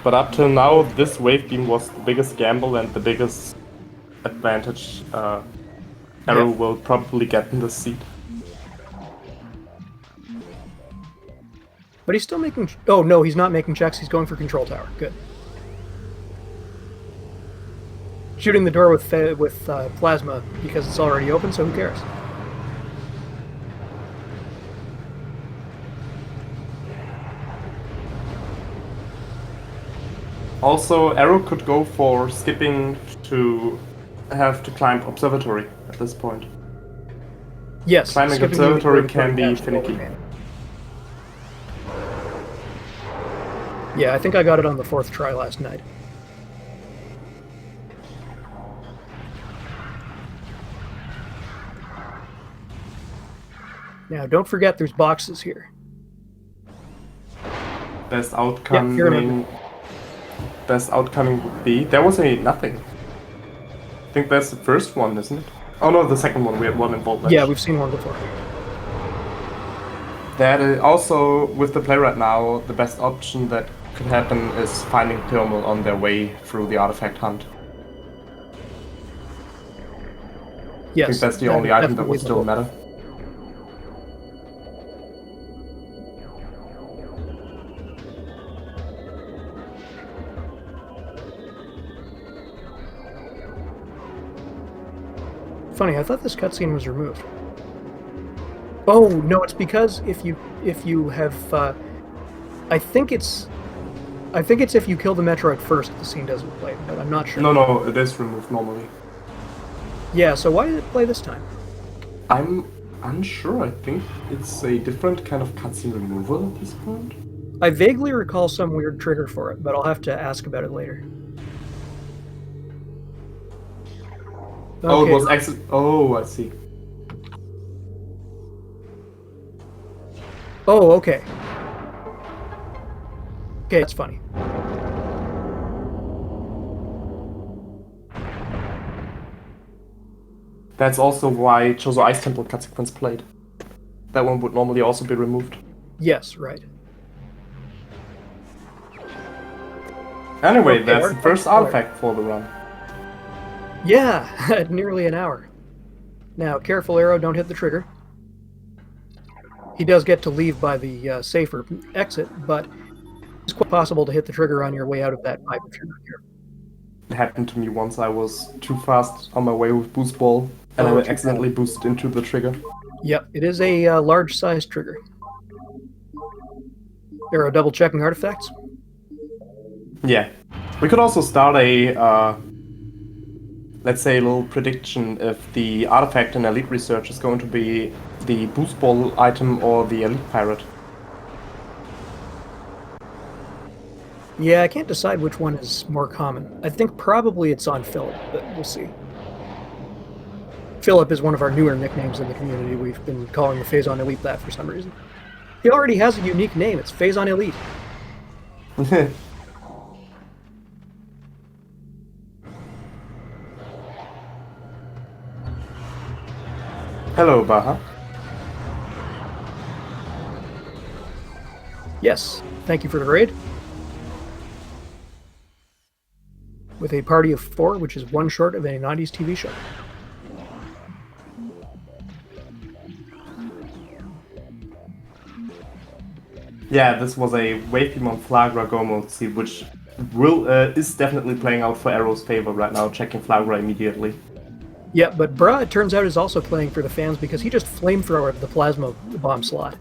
But up till now, this wave beam was the biggest gamble and the biggest advantage Arrow will probably get in this seat. But he's still making... Oh, no, he's not making checks. He's going for control tower. Good. Shooting the door with plasma because it's already open, so who cares? Also, Arrow could go for skipping to have to climb Observatory at this point. Yes. Climbing Observatory can be finicky. Yeah, I think I got it on the 4th try last night. Now, don't forget there's boxes here. Best outcome would be... There was a nothing. I think that's the first one, isn't it? Oh no, the second one. We had one in Vault Ledge. Yeah, we've seen one before. That is also, with the play right now, the best option that could happen is finding Thermal on their way through the artifact hunt. Yes, I think that's the only item that would still matter. Funny, I thought this cutscene was removed. Oh no, it's because if you have, I think it's if you kill the Metroid first, the scene doesn't play, but I'm not sure. No, it is removed normally. Yeah, so why did it play this time? I'm unsure. I think it's a different kind of cutscene removal at this point. I vaguely recall some weird trigger for it, but I'll have to ask about it later. Okay. Oh, it was exit. Oh, I see. Oh, okay. Okay, that's funny. That's also why Chozo Ice Temple cut sequence played. That one would normally also be removed. Yes, right. Anyway, Okay, that's the first artifact for the run. Yeah, nearly an hour. Now, careful, Arrow, don't hit the trigger. He does get to leave by the safer exit, but it's quite possible to hit the trigger on your way out of that pipe if you're not careful. It happened to me once. I was too fast on my way with Boost Ball, and I accidentally boosted into the trigger. Yep, it is a large-sized trigger. Arrow double-checking artifacts? Yeah. We could also start a, let's say, a little prediction if the artifact in Elite Research is going to be the Boost Ball item or the Elite Pirate. Yeah, I can't decide which one is more common. I think probably it's on Philip, but we'll see. Philip is one of our newer nicknames in the community. We've been calling the Phazon Elite that for some reason. He already has a unique name. It's Phazon Elite. Hello, Baha. Yes, thank you for the raid. With a party of 4, which is one short of a 90s TV show. Yeah, this was a wave beam on Flagra Gomo seed, which is definitely playing out for Arrow's favor right now, checking Flagra immediately. Yeah, but Bra, it turns out, is also playing for the fans because he just flamethrowered the plasma bomb slot.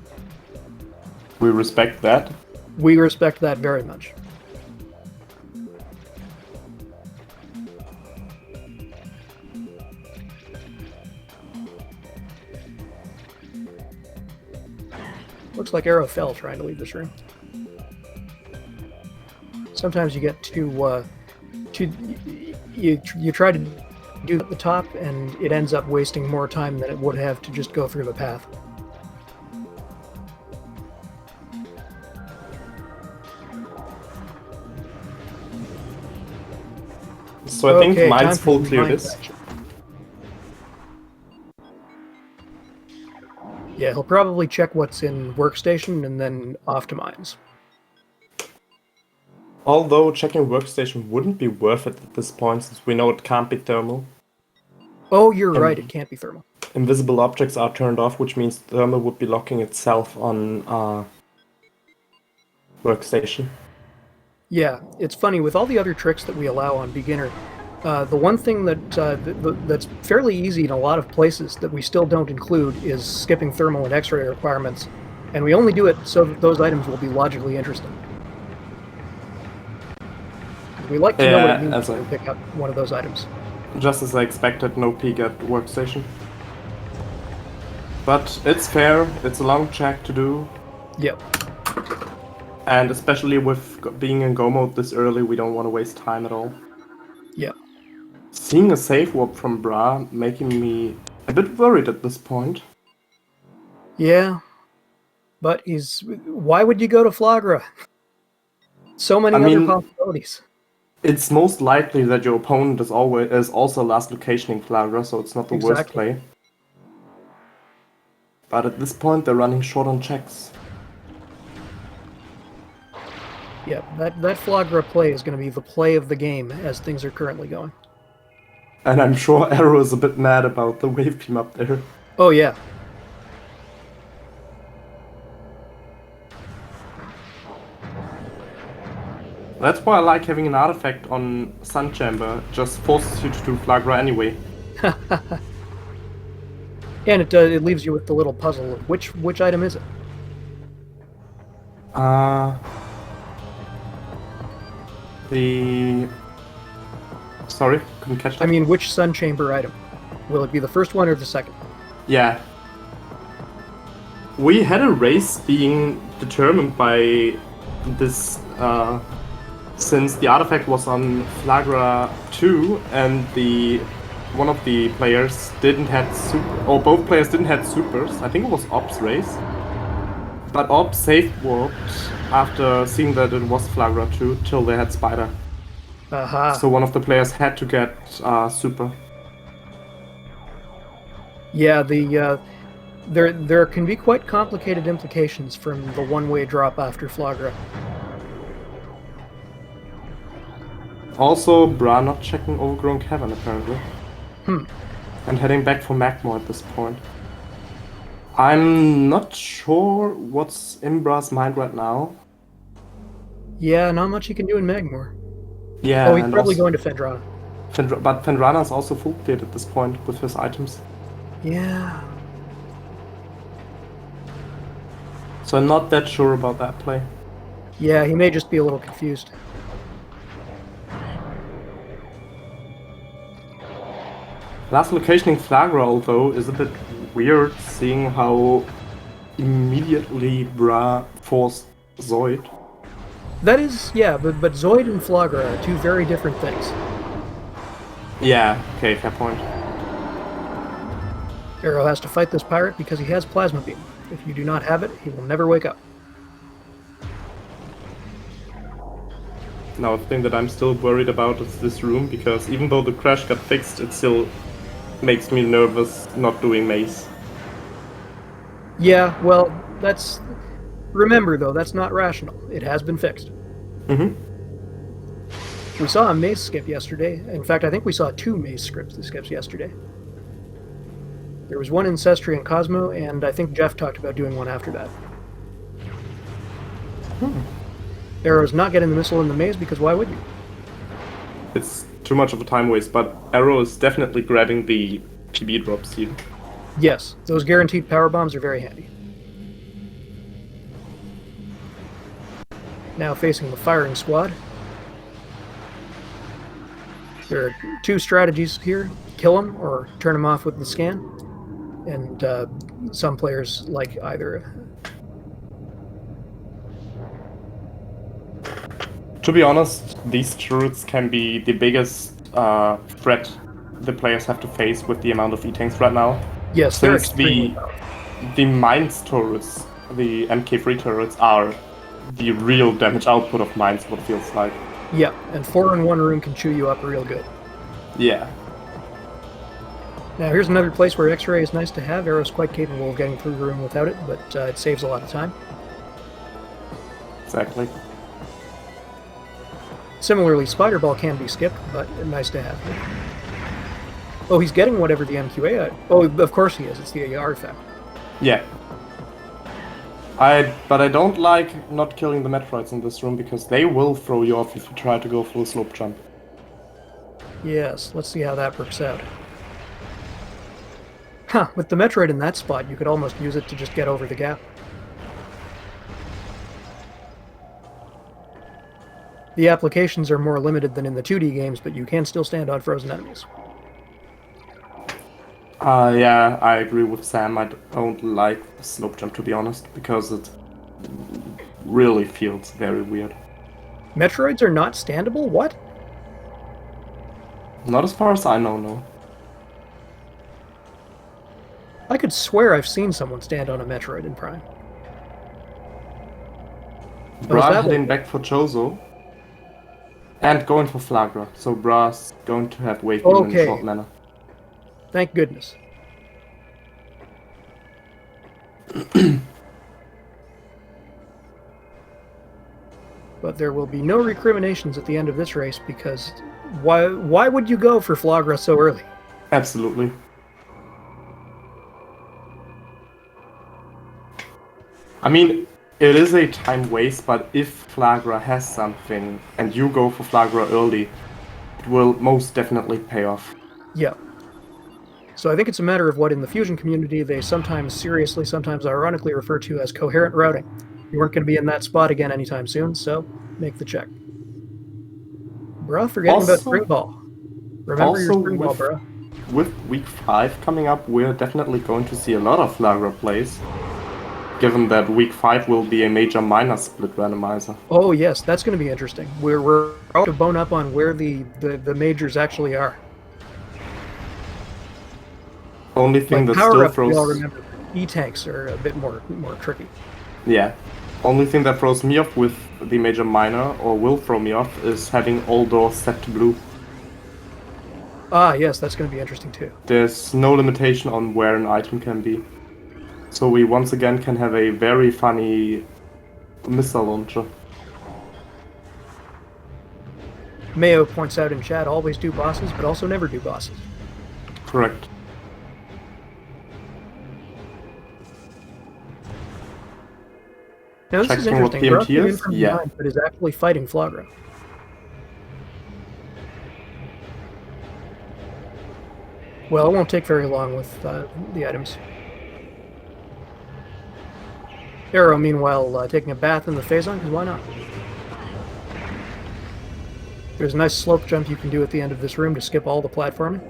We respect that. We respect that very much. Looks like Arrow fell trying to leave this room. Sometimes you get you try to do at the top, and it ends up wasting more time than it would have to just go through the path. So I think mine's full clear this. Action. Yeah, he'll probably check what's in workstation and then off to mines. Although checking workstation wouldn't be worth it at this point, since we know it can't be thermal. Oh, you're right, it can't be thermal. Invisible objects are turned off, which means thermal would be locking itself on workstation. Yeah, it's funny, with all the other tricks that we allow on beginner, the one thing that's fairly easy in a lot of places that we still don't include is skipping thermal and X-ray requirements, and we only do it so that those items will be logically interesting. We like to know what it means to pick up one of those items. Just as I expected, no peek at workstation. But it's fair, it's a long check to do. Yep. And especially with being in Go mode this early, we don't want to waste time at all. Yep. Seeing a safe warp from Bra making me a bit worried at this point. Yeah. But why would you go to Flagra? So many other possibilities. It's most likely that your opponent is also last locationing Flagra, so it's not the worst play. But at this point, they're running short on checks. Yeah, that Flagra play is going to be the play of the game as things are currently going. And I'm sure Arrow is a bit mad about the wave beam up there. Oh, yeah. That's why I like having an artifact on Sun Chamber. It just forces you to do Flagra anyway. And it leaves you with the little puzzle of which item is it? Sorry, couldn't catch that. I mean, which Sun Chamber item? Will it be the first one or the second? Yeah. We had a race being determined by this, since the artifact was on Flagra 2 and one of the players didn't have both players didn't have supers. I think it was Ops race. But Ops safe warped after seeing that it was Flagra 2 till they had Spider. So one of the players had to get super. Yeah, there can be quite complicated implications from the one-way drop after Flagra. Also, Bra not checking Overgrown Cavern apparently. And heading back for Magmore at this point. I'm not sure what's in Bra's mind right now. Yeah, not much he can do in Magmore. Yeah. Oh, he's probably going to Fendrana. But Fendrana's also full cleared at this point with his items. Yeah. So I'm not that sure about that play. Yeah, he may just be a little confused. Last locationing Flagra, although, is a bit weird, seeing how immediately Bra forced Zoid. That is, yeah, but Zoid and Flagra are two very different things. Yeah, okay, fair point. Arrow has to fight this pirate because he has Plasma Beam. If you do not have it, he will never wake up. Now, the thing that I'm still worried about is this room, because even though the crash got fixed, it still makes me nervous not doing maze. Yeah, well, that's... Remember, though, that's not rational. It has been fixed. We saw a maze skip yesterday. In fact, I think we saw two maze skips yesterday. There was one in Sestri and Cosmo, and I think Jeff talked about doing one after that. Arrow's not getting the missile in the maze, because why would you? It's too much of a time waste, but Arrow is definitely grabbing the PB drops here. Yes, those guaranteed power bombs are very handy. Now facing the firing squad. There are two strategies here. Kill them or turn them off with the scan. And some players like either. To be honest, these turrets can be the biggest threat the players have to face with the amount of E-tanks right now. Yes, they're extremely the mines turrets, the MK3 turrets, are the real damage output of mines, what it feels like. Yeah, and 4 in one room can chew you up real good. Yeah. Now here's another place where X-Ray is nice to have. Arrow's quite capable of getting through the room without it, but it saves a lot of time. Exactly. Similarly, Spider Ball can be skipped, but nice to have. Oh, he's getting whatever the MQA... Oh, of course he is. It's the artifact. Yeah. But I don't like not killing the Metroids in this room, because they will throw you off if you try to go full slope jump. Yes, let's see how that works out. Huh, with the Metroid in that spot, you could almost use it to just get over the gap. The applications are more limited than in the 2D games, but you can still stand on frozen enemies. Yeah, I agree with Sam. I don't like the slope jump, to be honest, because it really feels very weird. Metroids are not standable? What? Not as far as I know, no. I could swear I've seen someone stand on a Metroid in Prime. Bra heading back for Chozo. And going for Flagra. So Bra's going to have wave beam in a short manner. Thank goodness. But there will be no recriminations at the end of this race, because why would you go for Flagra so early? Absolutely. I mean, it is a time waste, but if Flagra has something and you go for Flagra early, it will most definitely pay off. Yeah. So I think it's a matter of what in the Fusion community they sometimes seriously, sometimes ironically refer to as coherent routing. You weren't going to be in that spot again anytime soon, so make the check. Bruh, forgetting about Spring Ball. Remember your Spring Ball, bruh. With week 5 coming up, we're definitely going to see a lot of Flagra plays, given that week 5 will be a major minor split randomizer. Oh yes, that's going to be interesting. We're out to bone up on where the majors actually are. Only thing that power still up, throws... we all remember, E-tanks are a bit more tricky. Yeah. Only thing that throws me off with the major minor, or will throw me off, is having all doors set to blue. Ah, yes, that's going to be interesting too. There's no limitation on where an item can be. So we once again can have a very funny missile launcher. Mayo points out in chat, always do bosses, but also never do bosses. Correct. Now this is interesting. PMT is? Yeah. But is actually fighting Flagra. Well, it won't take very long with the items. Arrow, meanwhile, taking a bath in the Phazon, because why not? There's a nice slope jump you can do at the end of this room to skip all the platforming.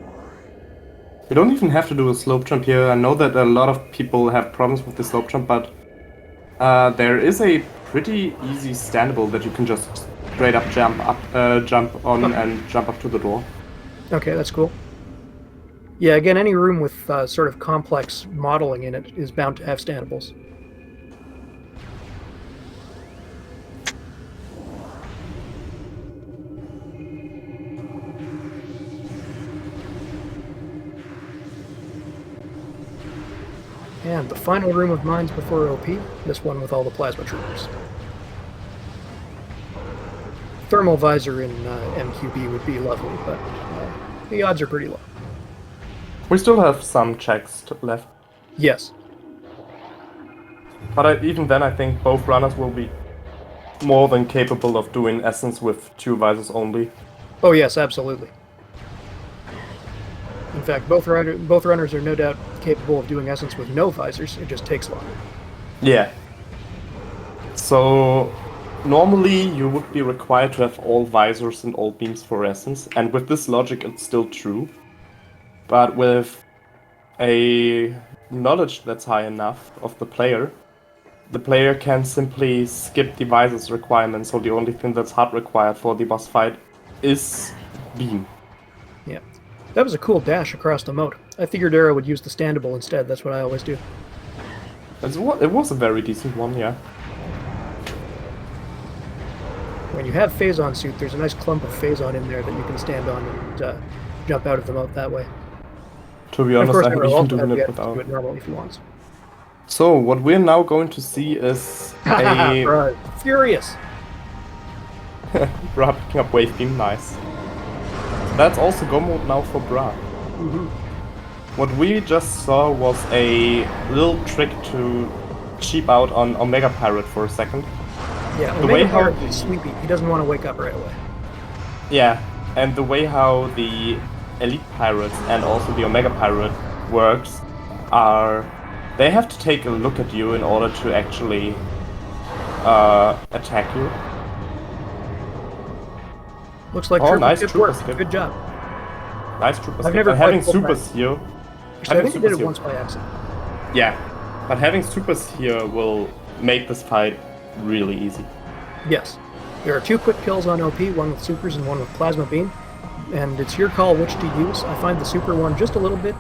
You don't even have to do a slope jump here. I know that a lot of people have problems with the slope jump, but there is a pretty easy standable that you can just straight up jump on and jump up to the door. Okay, that's cool. Yeah, again, any room with sort of complex modeling in it is bound to have standables. And the final room of mines before OP, this one with all the plasma troopers. Thermal visor in MQB would be lovely, but the odds are pretty low. We still have some checks left. Yes. But even then, I think both runners will be more than capable of doing Essence with 2 visors only. Oh yes, absolutely. In fact, both runners are no doubt capable of doing Essence with no visors. It just takes longer. Yeah. So normally you would be required to have all visors and all beams for Essence, and with this logic it's still true. But with a knowledge that's high enough of the player can simply skip the visors requirement, so the only thing that's hard required for the boss fight is beam. Yeah. That was a cool dash across the moat. I figured Arrow would use the standable instead. That's what I always do. It was a very decent one, yeah. When you have Phazon suit, there's a nice clump of Phazon in there that you can stand on and jump out of the moat that way. To be And of honest, course, I'm Arrow even also doing has the it option to do without. it normally if he wants. So what we're now going to see is a Bruh, furious. Bra picking up wave beam, nice. That's also go mode now for Bra. Mm-hmm. What we just saw was a little trick to cheap out on Omega Pirate for a second. Yeah, The way how he's sleepy. He doesn't want to wake up right away. Yeah, and the way how the Elite Pirates and also the Omega Pirate works are they have to take a look at you in order to actually attack you. Looks like Oh, nice skip trooper worked. skip. Good job. Nice trooper I've skip. never And having played full supers here. Actually, I think he did it here. once by accident. Yeah, but having supers here will make this fight really easy. Yes. There are 2 quick kills on OP, one with supers and one with plasma beam, and it's your call which to use. I find the super one just a little bit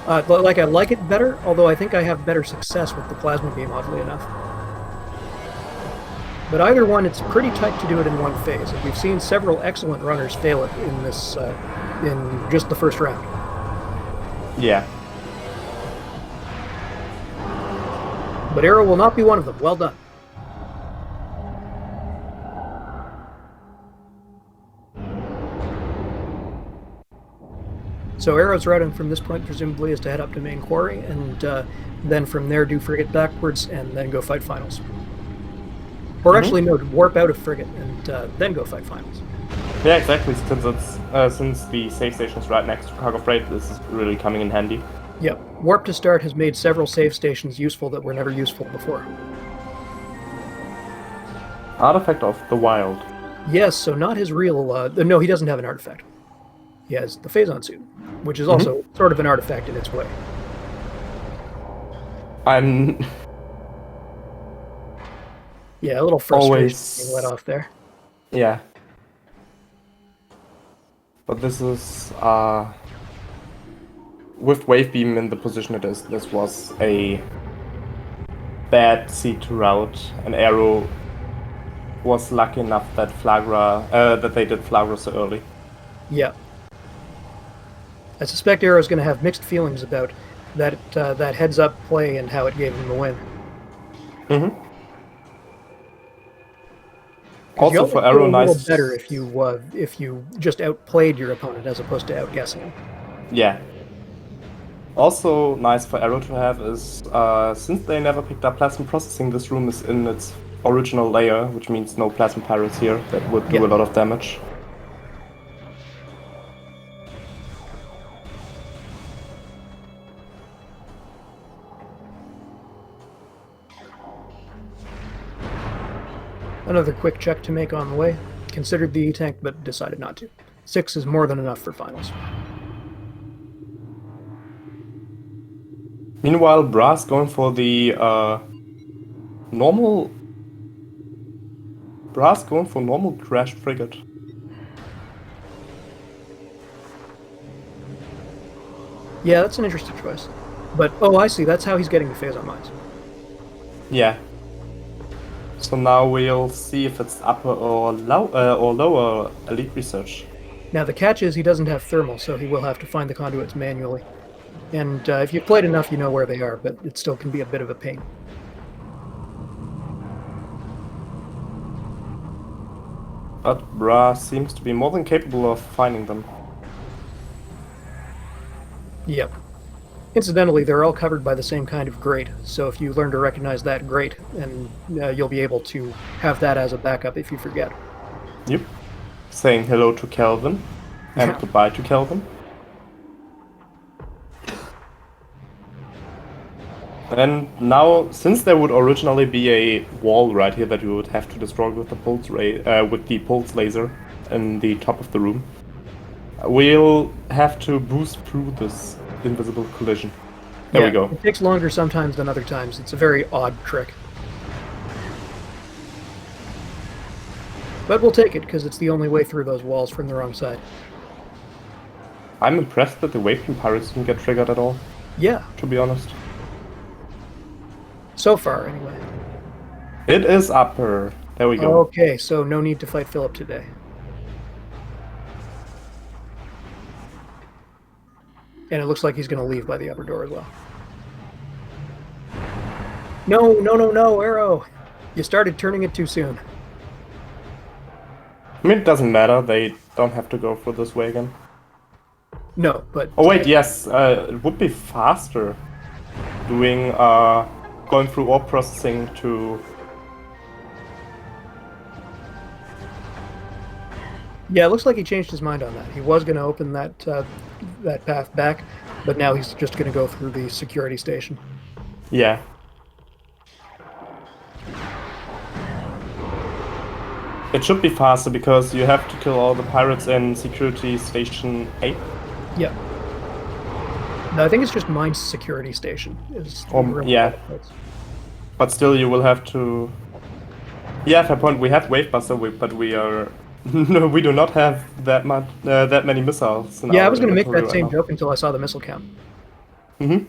like I like it better, although I think I have better success with the plasma beam, oddly enough. But either one, it's pretty tight to do it in one phase, and we've seen several excellent runners fail it in this in just the first round. Yeah. But Arrow will not be one of them. Well done. So Arrow's routing from this point presumably is to head up to main quarry, and then from there do frigate backwards, and then go fight finals. Or actually, no, warp out of frigate and then go fight finals. Yeah, exactly. Since it's since the save station's right next to cargo freight, this is really coming in handy. Yep. Warp to start has made several save stations useful that were never useful before. Artifact of the Wild. Yes, so not his real... no, he doesn't have an artifact. He has the Phazon suit, which is also sort of an artifact in its way. I'm Yeah, a little frustration always being let off there. Yeah. But this is with wave beam in the position it is, this was a bad seed to route. An Arrow was lucky enough that that they did Flagra so early. Yeah. I suspect Arrow's going to have mixed feelings about that that heads-up play and how it gave him the win. Mm-hmm. Also, Also for Arrow, a nice. little better if you just outplayed your opponent as opposed to outguessing him. Yeah. Also nice for Arrow to have is since they never picked up plasma processing, this room is in its original layer, which means no plasma pirates here. That would do a lot of damage. Another quick check to make on the way. Considered the E-tank, but decided not to. 6 is more than enough for finals. Meanwhile, Brass going for the normal. Brass going for normal crashed frigate. Yeah, that's an interesting choice. But, oh, I see. That's how he's getting the Phazon mines. Yeah. So now we'll see if it's upper or lower elite research. Now, the catch is he doesn't have thermal, so he will have to find the conduits manually. And if you've played enough, you know where they are, but it still can be a bit of a pain. But Bra seems to be more than capable of finding them. Yep. Incidentally, they're all covered by the same kind of grate, so if you learn to recognize that grate, and you'll be able to have that as a backup if you forget. Yep. Saying hello to Kelvin and goodbye to Kelvin. And now, since there would originally be a wall right here that you would have to destroy with the pulse laser in the top of the room, we'll have to boost through this invisible collision. There we go. It takes longer sometimes than other times. It's a very odd trick. But we'll take it, because it's the only way through those walls from the wrong side. I'm impressed that the wave pirates didn't get triggered at all. Yeah. To be honest. So far, anyway. It is upper. There we go. Okay, so no need to fight Philip today. And it looks like he's going to leave by the upper door as well. No, no, no, no, Arrow! You started turning it too soon. I mean, it doesn't matter. They don't have to go for this way again. No, but... Oh wait, yes. It would be faster doing... going through orb processing to... Yeah, it looks like he changed his mind on that. He was going to open that that path back, but now he's just going to go through the security station. Yeah. It should be faster because you have to kill all the pirates in security station 8. Yeah. No, I think it's just Mine's security station. Yeah. But still, you will have to... Yeah, fair point. We have Wavebuster, but we are... No, we do not have that much, that many missiles. Yeah, I was going to make that same joke until I saw the missile count. Mm-hmm.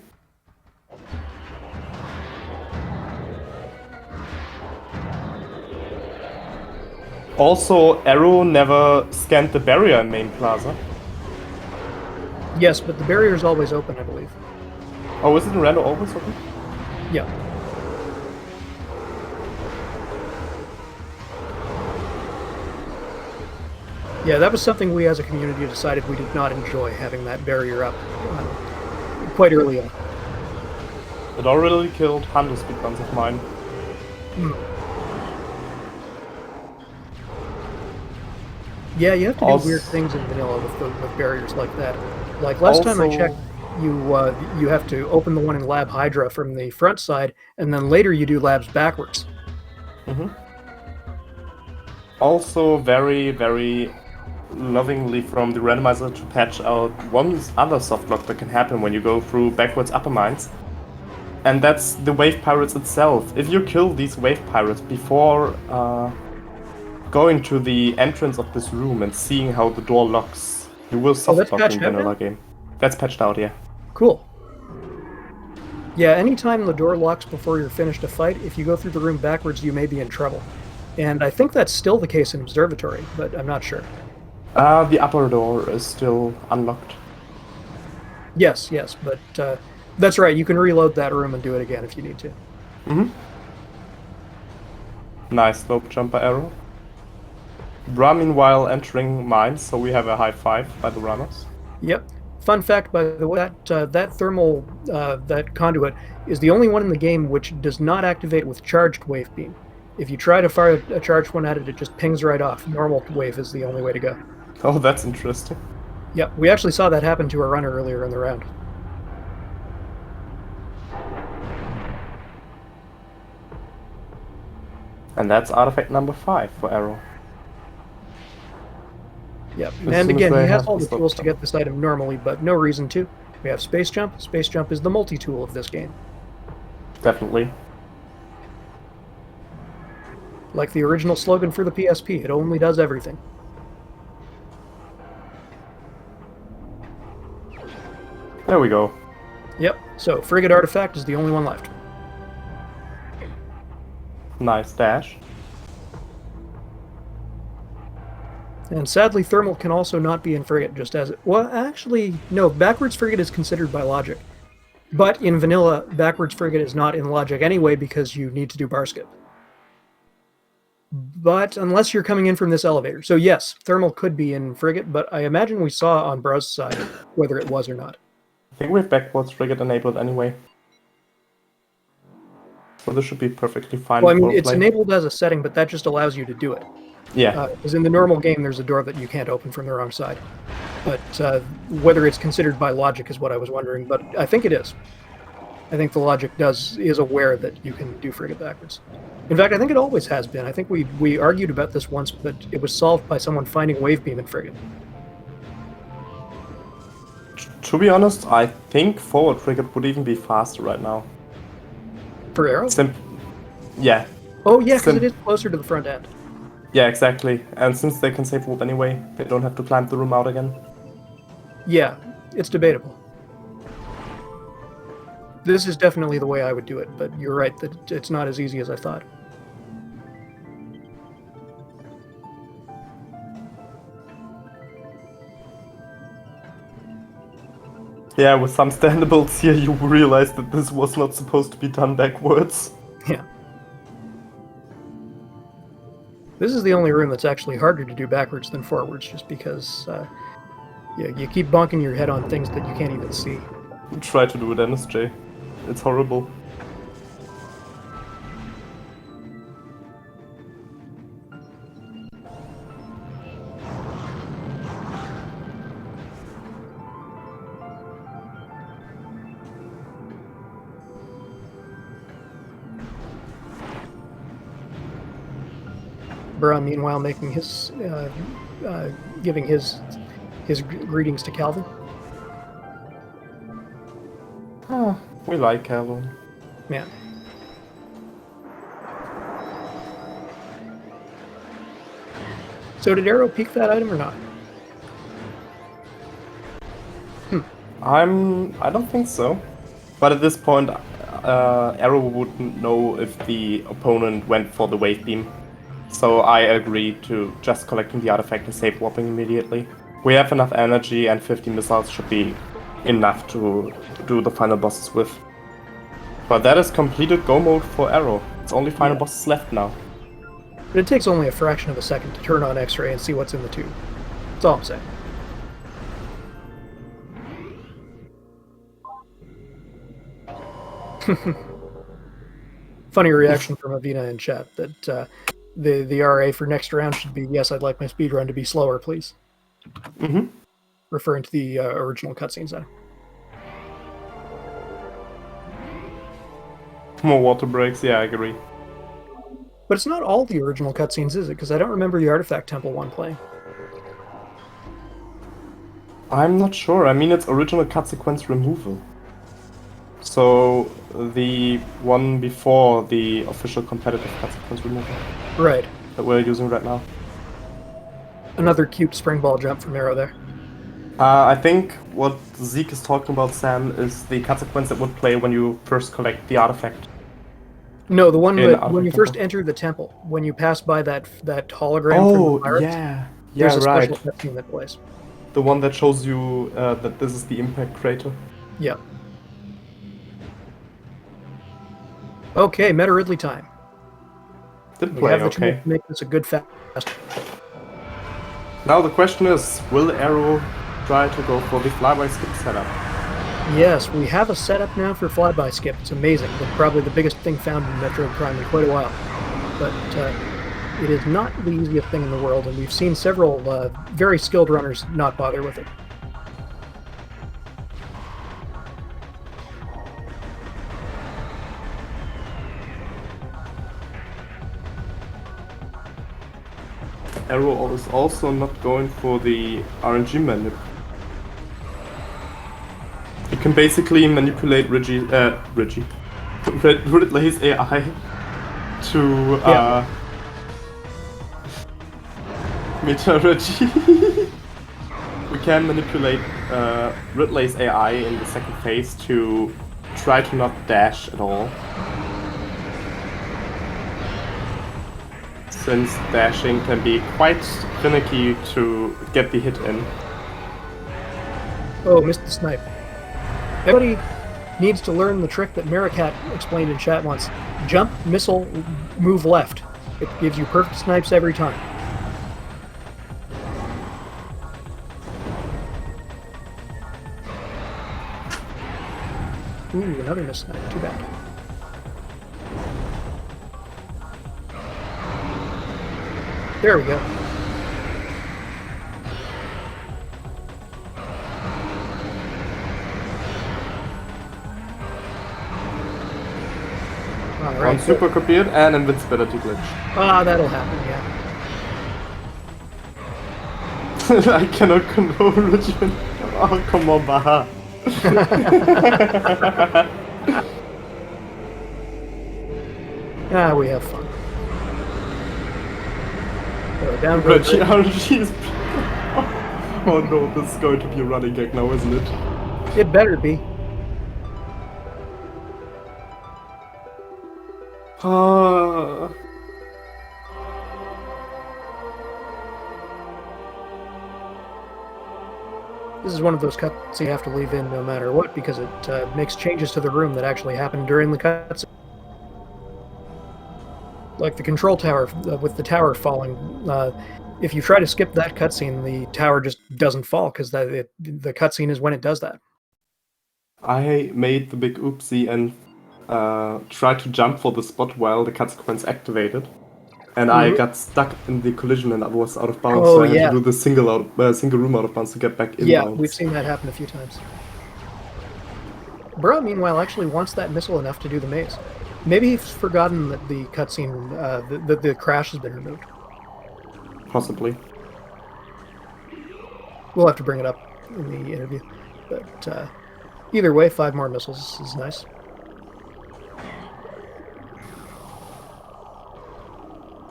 Also, Arrow never scanned the barrier in Main Plaza. Yes, but the barrier is always open, I believe. Oh, isn't Rando always open? Yeah. Yeah, that was something we as a community decided we did not enjoy, having that barrier up quite early on. It already killed 100 speedruns of mine. Yeah, you have to do weird things in vanilla with barriers like that. Like last time I checked, you have to open the one in Lab Hydra from the front side, and then later you do labs backwards. Mm-hmm. Also, very, very lovingly from the randomizer to patch out one other softlock that can happen when you go through backwards upper mines. And that's the wave pirates itself. If you kill these wave pirates before going to the entrance of this room and seeing how the door locks, you will softlock in vanilla game. That's patched out, yeah. Cool. Yeah, anytime the door locks before you're finished a fight, if you go through the room backwards, you may be in trouble. And I think that's still the case in Observatory, but I'm not sure. The upper door is still unlocked. Yes, but that's right. You can reload that room and do it again if you need to. Mm-hmm. Nice slope jumper arrow. Bra meanwhile entering mines, so we have a high five by the runners. Yep. Fun fact, by the way, that thermal, that conduit is the only one in the game which does not activate with charged wave beam. If you try to fire a charged one at it, it just pings right off. Normal wave is the only way to go. Oh, that's interesting. Yep, we actually saw that happen to a runner earlier in the round. And that's artifact number 5 for Arrow. Yep, and again, he has all the tools to get this item normally, but no reason to. We have Space Jump. Space Jump is the multi-tool of this game. Definitely. Like the original slogan for the PSP, it only does everything. There we go. Yep, so Frigate Artifact is the only one left. Nice dash. And sadly, Thermal can also not be in Frigate, just as it... Well, actually, no, Backwards Frigate is considered by logic. But in vanilla, Backwards Frigate is not in logic anyway because you need to do bar skip. But unless you're coming in from this elevator. So yes, Thermal could be in Frigate, but I imagine we saw on Bra's side whether it was or not. I think we have backwards Frigate enabled anyway. So this should be perfectly fine. Well, I mean, it's enabled as a setting, but that just allows you to do it. Yeah. Because in the normal game, there's a door that you can't open from the wrong side. But whether it's considered by logic is what I was wondering, but I think it is. I think the logic is aware that you can do frigate backwards. In fact, I think it always has been. I think we argued about this once, but it was solved by someone finding wave beam in frigate. To be honest, I think forward frigate would even be faster right now. For Arrow? Yeah. Oh yeah, because it is closer to the front end. Yeah, exactly. And since they can save warp anyway, they don't have to climb the room out again. Yeah, it's debatable. This is definitely the way I would do it, but you're right that it's not as easy as I thought. Yeah, with some standables here, you realize that this was not supposed to be done backwards. Yeah. This is the only room that's actually harder to do backwards than forwards, just because you keep bonking your head on things that you can't even see. Try to do it, NSJ. It's horrible. Bra, meanwhile, making his giving his greetings to Calvin. Oh, we like Calvin. Yeah. So did Arrow peek that item or not? I don't think so. But at this point, Arrow wouldn't know if the opponent went for the wave beam. So I agree to just collecting the artifact and save warping immediately. We have enough energy and 50 missiles should be enough to do the final bosses with. But that is completed go mode for Arrow. It's only final bosses left now. But it takes only a fraction of a second to turn on X-ray and see what's in the tube. That's all I'm saying. Funny reaction from Avina in chat that the RA for next round should be, yes, I'd like my speedrun to be slower, please. Mm-hmm. Referring to the original cutscenes then. More water breaks, yeah, I agree. But it's not all the original cutscenes, is it? Because I don't remember the Artifact Temple one playing. I'm not sure. I mean, it's original cut sequence removal. So, the one before the official competitive cut sequence removal. Right. That we're using right now. Another cute spring ball jump from Arrow there. I think what Zeke is talking about, Sam, is the cut sequence that would play when you first collect the artifact. No, the one when you first enter the temple, when you pass by that hologram from the pirates. Yeah, there's a right. special cutscene that plays. The one that shows you that this is the impact crater. Yep. Okay, Meta Ridley time. Did We play have the okay. chance to make this a good fast. Now the question is, will Arrow try to go for the flyby skip setup? Yes, we have a setup now for flyby skip. It's amazing. It's probably the biggest thing found in Metroid Prime in quite a while. But it is not the easiest thing in the world, and we've seen several very skilled runners not bother with it. Arrow is also not going for the RNG manip. You can basically manipulate Ridley's AI to Meta Reggie. We can manipulate Ridley's AI in the second phase to try to not dash at all. Since dashing can be quite finicky to get the hit in. Oh, missed the snipe. Everybody needs to learn the trick that Maricat explained in chat once. Jump, missile, move left. It gives you perfect snipes every time. Ooh, another missed snipe. Too bad. There we go. super copied, and invincibility glitch. Ah, that'll happen, yeah. I cannot control Richmond. Oh, come on, Baha. Ah, we have fun. So down Reggie RNG is... Oh no, this is going to be a running gag now, isn't it? It better be. This is one of those cuts you have to leave in no matter what, because it makes changes to the room that actually happen during the cuts. Like the control tower, with the tower falling. If you try to skip that cutscene, the tower just doesn't fall, because the cutscene is when it does that. I made the big oopsie and tried to jump for the spot while the cut sequence activated. And I got stuck in the collision and I was out of bounds, so I had to do the single room out of bounds to get back in bounds. We've seen that happen a few times. Bro, meanwhile, actually wants that missile enough to do the maze. Maybe he's forgotten that the cutscene, the crash has been removed. Possibly. We'll have to bring it up in the interview. But either way, 5 more missiles is nice.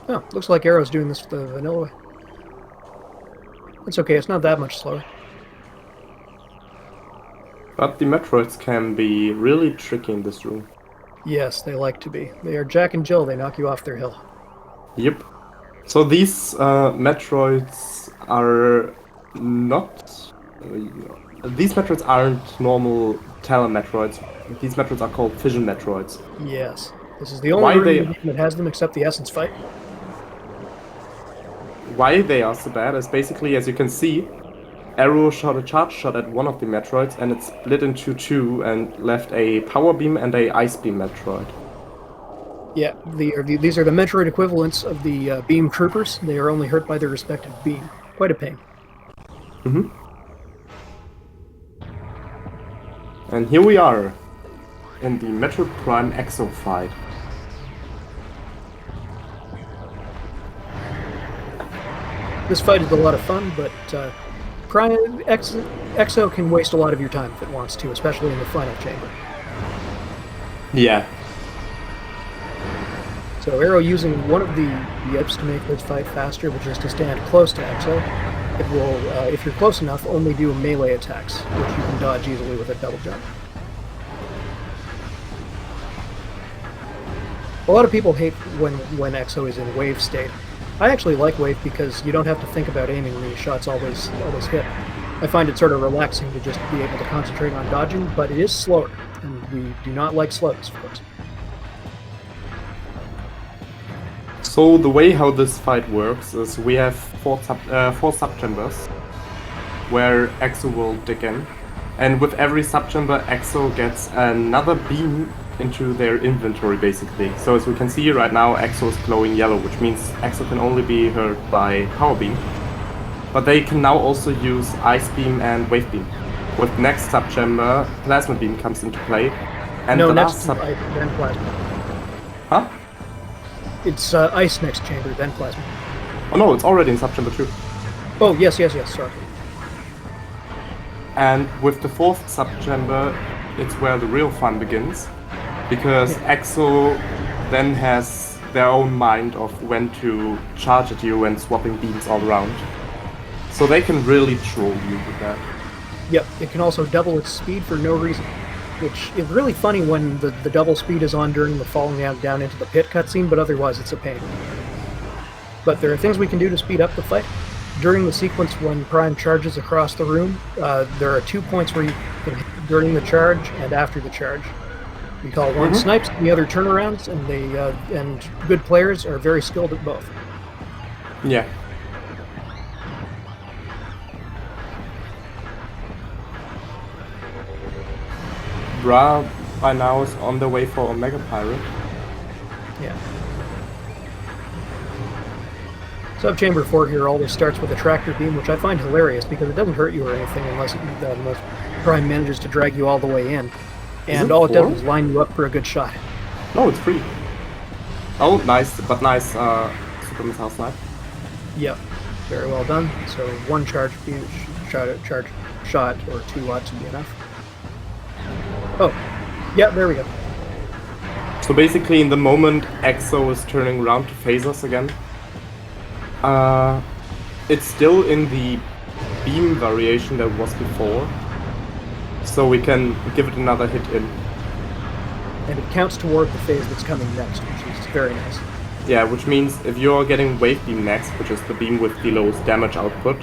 Oh, looks like Arrow's doing this the vanilla way. It's okay, it's not that much slower. But the Metroids can be really tricky in this room. Yes, they like to be. They are Jack and Jill, they knock you off their hill. Yep. So these Metroids are not... these Metroids aren't normal Talon Metroids. These Metroids are called Fission Metroids. Yes. This is the only room that has them except the Essence fight. Why they are so bad is basically, as you can see, Arrow shot a charge shot at one of the Metroids and it split into 2 and left a Power Beam and a Ice Beam Metroid. Yeah, these are the Metroid equivalents of the Beam Troopers. They are only hurt by their respective beam. Quite a pain. And here we are, in the Metroid Prime Exo fight. This fight is a lot of fun, but Exo can waste a lot of your time if it wants to, especially in the final chamber. Yeah. So Arrow using one of the yips to make this fight faster, which is to stand close to Exo. It will, if you're close enough, only do melee attacks, which you can dodge easily with a double jump. A lot of people hate when Exo is in wave state. I actually like wave because you don't have to think about aiming when your shots always hit. I find it sort of relaxing to just be able to concentrate on dodging, but it is slower, and we do not like slowness, of course. So the way how this fight works is we have four subchambers where Exo will dig in, and with every subchamber Exo gets another beam into their inventory basically. So as we can see right now, Exo is glowing yellow, which means Exo can only be hurt by Power Beam. But they can now also use Ice Beam and Wave Beam. With next subchamber, Plasma Beam comes into play. And no, the next last then Plasma. Huh? It's Ice next chamber, then Plasma. Oh no, it's already in subchamber 2. Oh, yes, sorry. And with the 4th subchamber, it's where the real fun begins. Because Exo then has their own mind of when to charge at you and swapping beams all around. So they can really troll you with that. Yep, it can also double its speed for no reason. Which is really funny when the double speed is on during the falling down into the pit cutscene, but otherwise it's a pain. But there are things we can do to speed up the fight. During the sequence when Prime charges across the room, there are 2 points where you can hit during the charge and after the charge. We call one snipes and the other turnarounds, and and good players are very skilled at both. Yeah. Bra by now is on the way for Omega Pirate. Yeah. Subchamber 4 here always starts with a tractor beam, which I find hilarious because it doesn't hurt you or anything unless Prime manages to drag you all the way in. And all it does is line you up for a good shot. No, it's free. Oh, nice, but nice super missile snipe. Yep, very well done. So one charge shot or 2 watts would be enough. Oh, yeah, there we go. So basically, in the moment Exo is turning around to phase us again, it's still in the beam variation that was before, so we can give it another hit in. And it counts toward the phase that's coming next, which is very nice. Yeah, which means if you're getting wave beam next, which is the beam with the lowest damage output,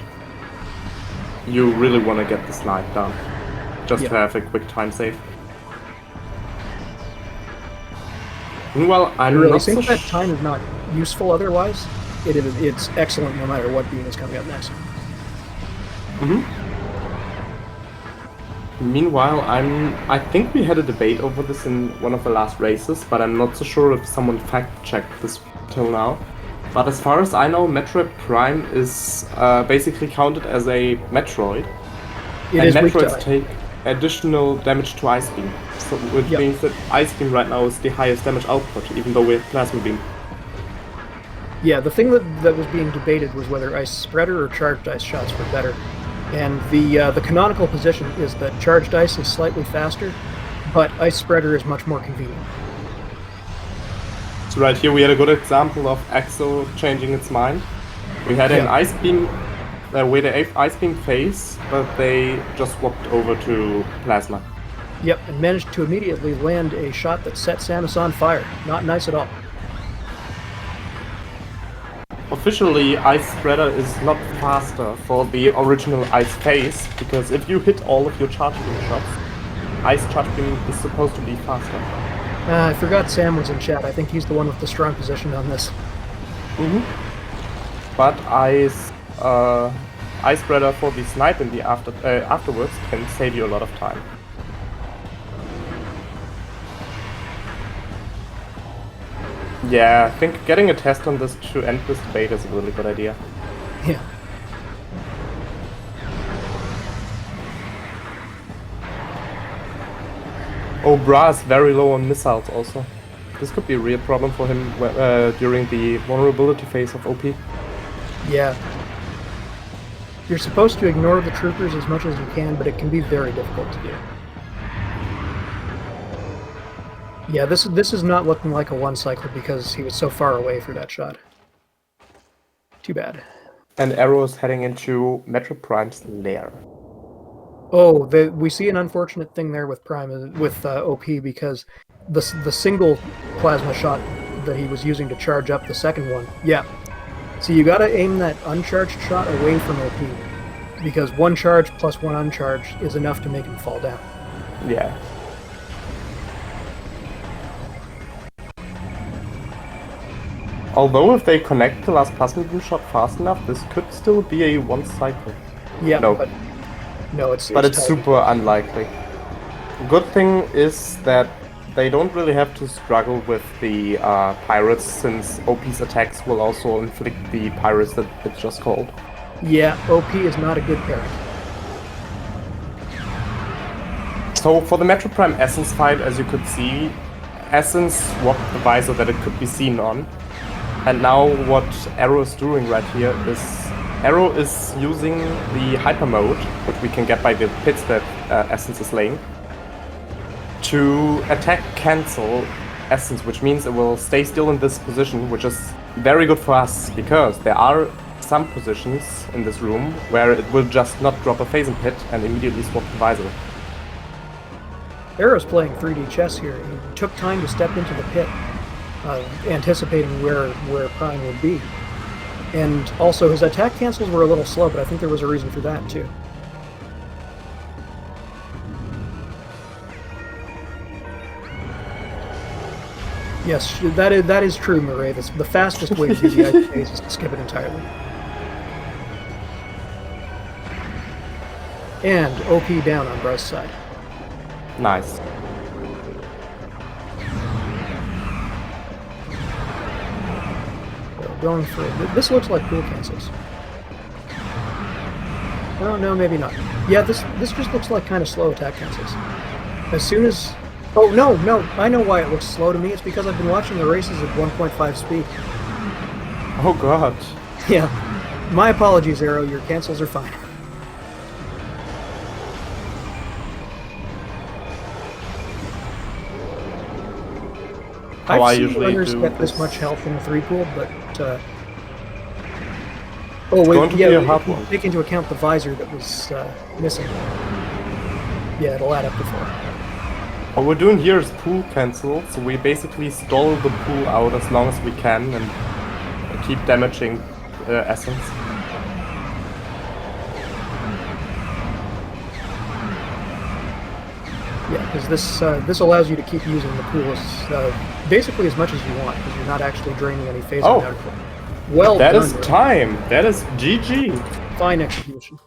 you really want to get the snipe done, just to have a quick time save. Well, I really think that time is not useful otherwise. It's excellent no matter what beam is coming up next. Meanwhile, I think we had a debate over this in one of the last races, but I'm not so sure if someone fact-checked this till now. But as far as I know, Metroid Prime is basically counted as a Metroid. And Metroids take additional damage to Ice Beam, so which means that Ice Beam right now is the highest damage output, even though we have Plasma Beam. Yeah, the thing that was being debated was whether Ice Spreader or Charged Ice shots were better. And the canonical position is that Charged Ice is slightly faster, but Ice Spreader is much more convenient. So right here we had a good example of Exo changing its mind. We had an Ice Beam with the Ice Beam phase, but they just swapped over to Plasma. Yep, and managed to immediately land a shot that set Samus on fire. Not nice at all. Officially, Ice Spreader is not faster for the original Ice phase, because if you hit all of your Charge Beam shots, Ice Charge Beam is supposed to be faster. I forgot Sam was in chat. I think he's the one with the strong position on this. But Ice Spreader for the snipe in the afterwards can save you a lot of time. Yeah, I think getting a test on this to end this debate is a really good idea. Yeah. Oh, Bra is very low on missiles also. This could be a real problem for him during the vulnerability phase of OP. Yeah. You're supposed to ignore the troopers as much as you can, but it can be very difficult to do. Yeah, this is not looking like a one cycle because he was so far away for that shot. Too bad. And Arrow is heading into Metroid Prime's lair. Oh, we see an unfortunate thing there with OP because the single plasma shot that he was using to charge up the second one. Yeah. So you gotta aim that uncharged shot away from OP because one charge plus one uncharged is enough to make him fall down. Yeah. Although if they connect the last plasma beam shot fast enough, this could still be a one cycle. Yeah, no. but no, it's super unlikely. Good thing is that they don't really have to struggle with the pirates, since OP's attacks will also inflict the pirates that it just called. Yeah, OP is not a good parent. So for the Metroid Prime Essence fight, as you could see, Essence swapped the visor that it could be seen on. And now what Arrow is doing right here is Arrow is using the hyper mode, which we can get by the pits that Essence is laying, to attack cancel Essence, which means it will stay still in this position, which is very good for us, because there are some positions in this room where it will just not drop a phasing pit and immediately swap the visor. Arrow's playing 3D chess here. He took time to step into the pit, anticipating where Prime would be. And also, his attack cancels were a little slow, but I think there was a reason for that, too. Yes, that is true, Murray. The fastest way to do the ice phase is to skip it entirely. And OP down on Bra's side. Nice. Going for it. This looks like cool cancels. Oh, no, maybe not. Yeah, this just looks like kind of slow attack cancels. As soon as... Oh, no, no. I know why it looks slow to me. It's because I've been watching the races at 1.5 speed. Oh god. Yeah. My apologies, Aero. Your cancels are fine. How I I've seen usually runners do get this this. much health in the 3 pool, but... Oh, It's wait, going to be yeah, a hard if you one. take into account the visor that was missing. Yeah, it'll add up to 4. What we're doing here is pool cancel, so we basically stall the pool out as long as we can and keep damaging essence. Yeah, because this allows you to keep using the pool as, basically as much as you want, because you're not actually draining any phaser Oh. out of it. Well That done. is time! That is GG! Fine execution.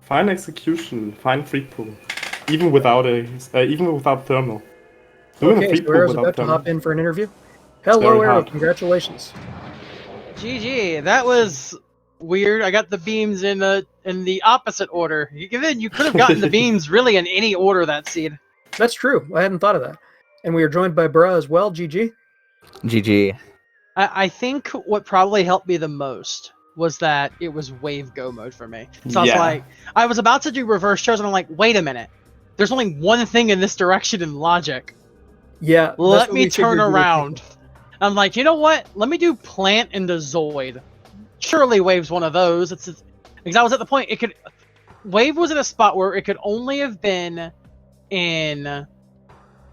Fine execution, fine free pool. Even without thermal. Doing a Okay, free so pool Arrow's without about to thermal. hop in for an interview. Hello, very Arrow. hard. Congratulations. GG. That was weird. I got the beams in the opposite order. You could have gotten the beams really in any order that seed. That's true. I hadn't thought of that. And we are joined by Bra as well. GG. GG. I think what probably helped me the most was that it was wave go mode for me. So Yeah. I was about to do reverse shows and I'm like, wait a minute. There's only one thing in this direction in logic. Yeah. that's Let what me we turn figured you were around. thinking. I'm like, you know what? Let me do plant into Zoid. Surely wave's one of those. Because I was at the point wave was in a spot where it could only have been in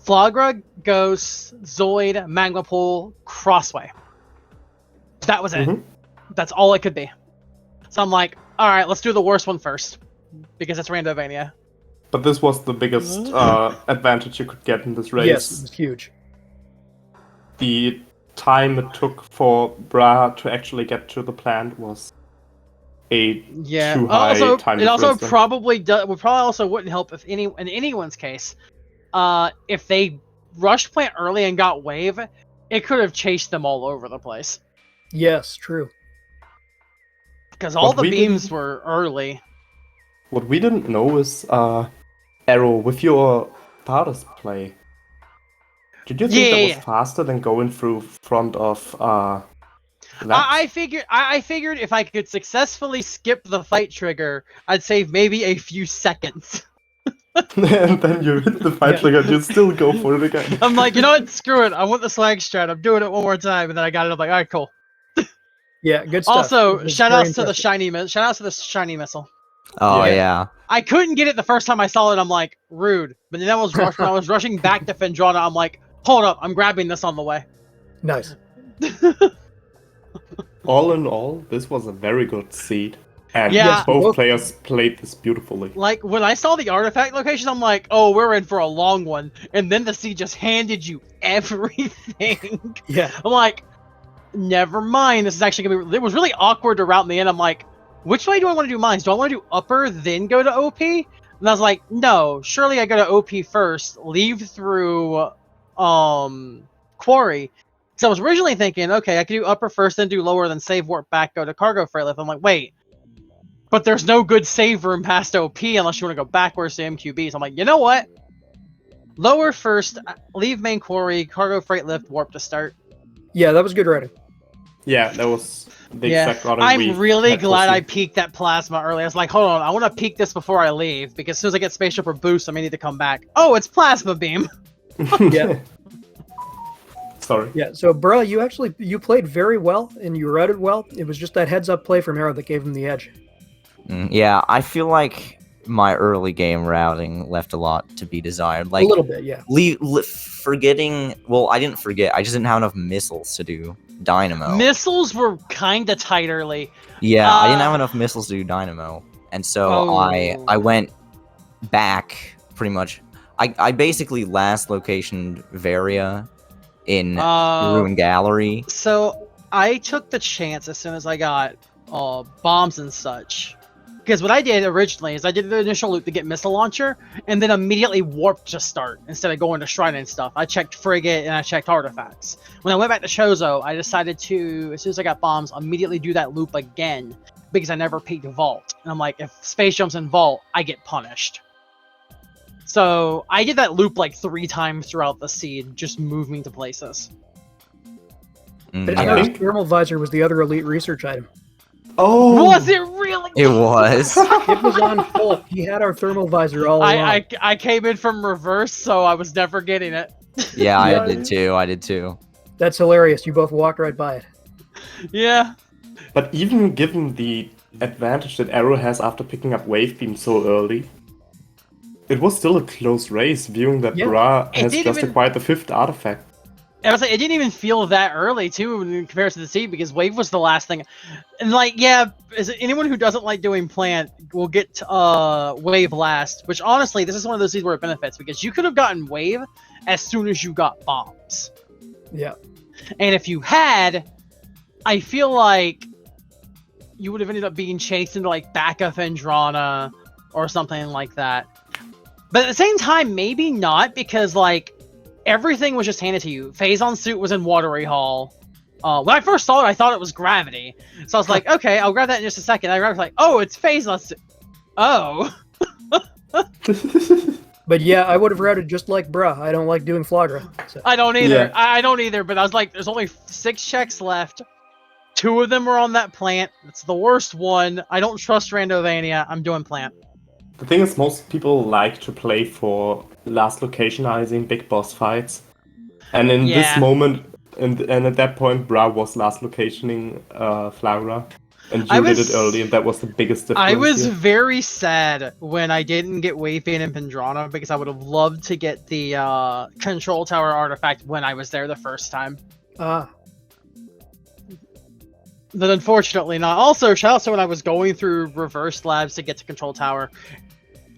Flagra, Ghost, Zoid, Magma Pool, Crossway. That was it. Mhm. That's all it could be. So I'm like, all right, let's do the worst one first, because it's Randomania. But this was the biggest advantage you could get in this race. Yes, it was huge. The time it took for Bra to actually get to the plant was a too high Also, time it also difference. probably also wouldn't help if in anyone's case, if they rushed plant early and got wave, it could have chased them all over the place. Yes, true. Because all What the we beams didn't- were early. What we didn't know is, Arrow, with your Stardust play, did you think that Yeah. was faster than going through front of Labs? I figured if I could successfully skip the fight trigger, I'd save maybe a few seconds. And then you hit the fight Yeah. trigger and you still go for it again. I'm like, you know what? Screw it. I want the slag strat. I'm doing it one more time, and then I got it. I'm like, all right, cool. Yeah, good stuff. Also, It was shout very outs to the impressive. shiny missile. Oh, Yeah. yeah. I couldn't get it the first time I saw it. I'm like, rude. But then when I was rushing back to Fendrana, I'm like, hold up, I'm grabbing this on the way. Nice. All in all, this was a very good seed. And Yeah. both players played this beautifully. Like, when I saw the artifact location, I'm like, oh, we're in for a long one. And then the sea just handed you everything. Yeah. I'm like, never mind. This is actually going to be... It was really awkward to route in the end. I'm like, which way do I want to do mines? Do I want to do upper, then go to OP? And I was like, no. Surely I go to OP first, leave through Quarry. So I was originally thinking, okay, I could do upper first, then do lower, then save warp back, go to cargo freight lift. I'm like, wait. But there's no good save room past OP unless you want to go backwards to MQB. So I'm like, you know what? Lower first, leave main quarry, cargo freight lift, warp to start. Yeah, that was good writing. Yeah, that was the exact routing we I'm really had glad I foreseen. peeked that plasma early. I was like, hold on, I want to peek this before I leave, because as soon as I get spaceship or boost, I may need to come back. Oh, it's plasma beam. Yeah. Sorry. Yeah, so Bra, you played very well and you routed well. It was just that heads up play from Arrow that gave him the edge. Yeah, I feel like my early game routing left a lot to be desired. Like, A little bit, yeah. forgetting... Well, I didn't forget. I just didn't have enough missiles to do Dynamo. Missiles were kind of tight early. Yeah, I didn't have enough missiles to do Dynamo. And so I went back, pretty much. I basically last locationed Varia in Ruin Gallery. So I took the chance as soon as I got bombs and such. Because what I did originally is I did the initial loop to get missile launcher, and then immediately warped to start instead of going to shrine and stuff. I checked frigate and I checked artifacts. When I went back to Chozo, I decided to, as soon as I got bombs, immediately do that loop again. because I never peaked Vault. And I'm like, if space jumps in Vault, I get punished. So I did that loop like 3 times throughout the seed, just moving to places. But I you know, think- thermal visor was the other elite research item. Oh, Was it really? It was. It was on full. He had our thermal visor all along. I came in from reverse, so I was never getting it. Yeah, I Yeah. did too. I did too. That's hilarious. You both walked right by it. Yeah. But even given the advantage that Arrow has after picking up Wave Beam so early, it was still a close race, viewing that Yeah. Bra It has didn't just even- acquired the 5th artifact. I was like, it didn't even feel that early too in comparison to the seed because Wave was the last thing, and like, yeah, is anyone who doesn't like doing plant will get Wave last. Which honestly, this is one of those seeds where it benefits because you could have gotten Wave as soon as you got bombs, Yeah. and if you had, I feel like you would have ended up being chased into like back of Andrana or something like that. But at the same time, maybe not because like. Everything was just handed to you. Phazon suit was in Watery Hall. When I first saw it, I thought it was Gravity. So I was like, okay, I'll grab that in just a second. I grabbed it like, oh, it's Phazon suit. Oh. But yeah, I would have routed just like Bruh. I don't like doing Flagra. So. I don't either. Yeah. I don't either, but I was like, there's only 6 checks left. 2 of them were on that plant. It's the worst one. I don't trust Randovania. I'm doing plant. The thing is, most people like to play for last locationizing big boss fights. And in Yeah. this moment, and at that point, Bra was last locationing Flagra. And I you did was- it early, and that was the biggest difference. I was here. very sad when I didn't get Wave Bane and Pendrana because I would have loved to get the Control Tower artifact when I was there the first time. Ah, But unfortunately not. Also, shout out to when I was going through reverse labs to get to Control Tower.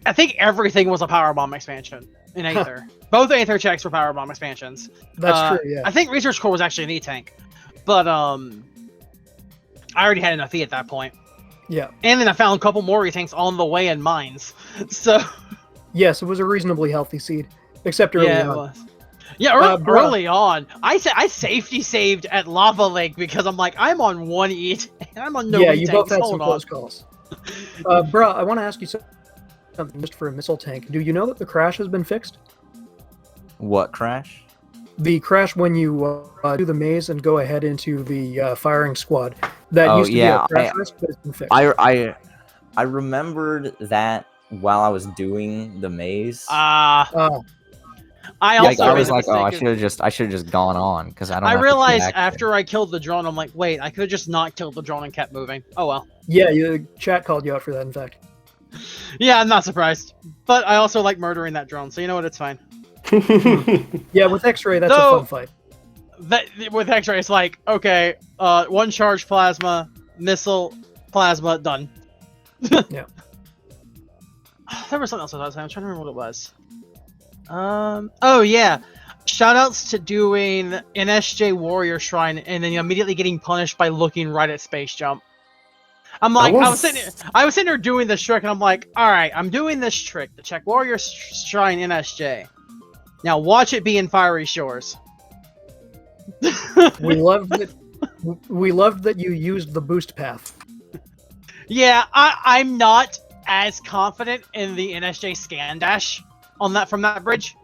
I think everything was a Power Bomb expansion in Aether. Both Aether checks were Power Bomb expansions. that's true, yeah. I think Research Core was actually an E-Tank. But I already had enough E at that point. Yeah. And then I found a couple more E-Tanks on the way in mines. So, Yes, it was a reasonably healthy seed. Except early yeah, it on. was. Yeah, Bruh. early on. I safety saved at Lava Lake because I'm like, I'm on 1 E-Tank. I'm on no Yeah, E-Tanks. you both had some Hold on. close calls. Bruh, I want to ask you something just for a missile tank. Do you know that the crash has been fixed? What crash? The crash when you do the maze and go ahead into the firing squad. That Oh, used to yeah, be a crash risk, but it's been fixed. I remembered that while I was doing the maze. Ah, I Like, also I made was the like, oh, I mistake should have just gone on because I don't. I have to realized keep acting. after I killed the drone, I'm like, wait, I could have just not killed the drone and kept moving. Oh well. yeah, chat called you out for that, in fact. Yeah, I'm not surprised. But I also like murdering that drone, so you know what? It's fine. Yeah, with X-ray, that's No. a fun fight. That with X-ray, it's like, okay, 1 charge plasma, missile, plasma, done. Yeah. There was something else I was saying. I'm trying to remember what it was. Oh yeah. Shoutouts to doing NSJ Warrior Shrine and then immediately getting punished by looking right at Space Jump. I'm like, I was sitting there doing this trick, and I'm like, all right, I'm doing this trick to check Warrior Shrine NSJ. Now watch it be in Fiery Shores. We loved that. We loved that you used the boost path. Yeah, I'm not as confident in the NSJ scan dash on that from that bridge.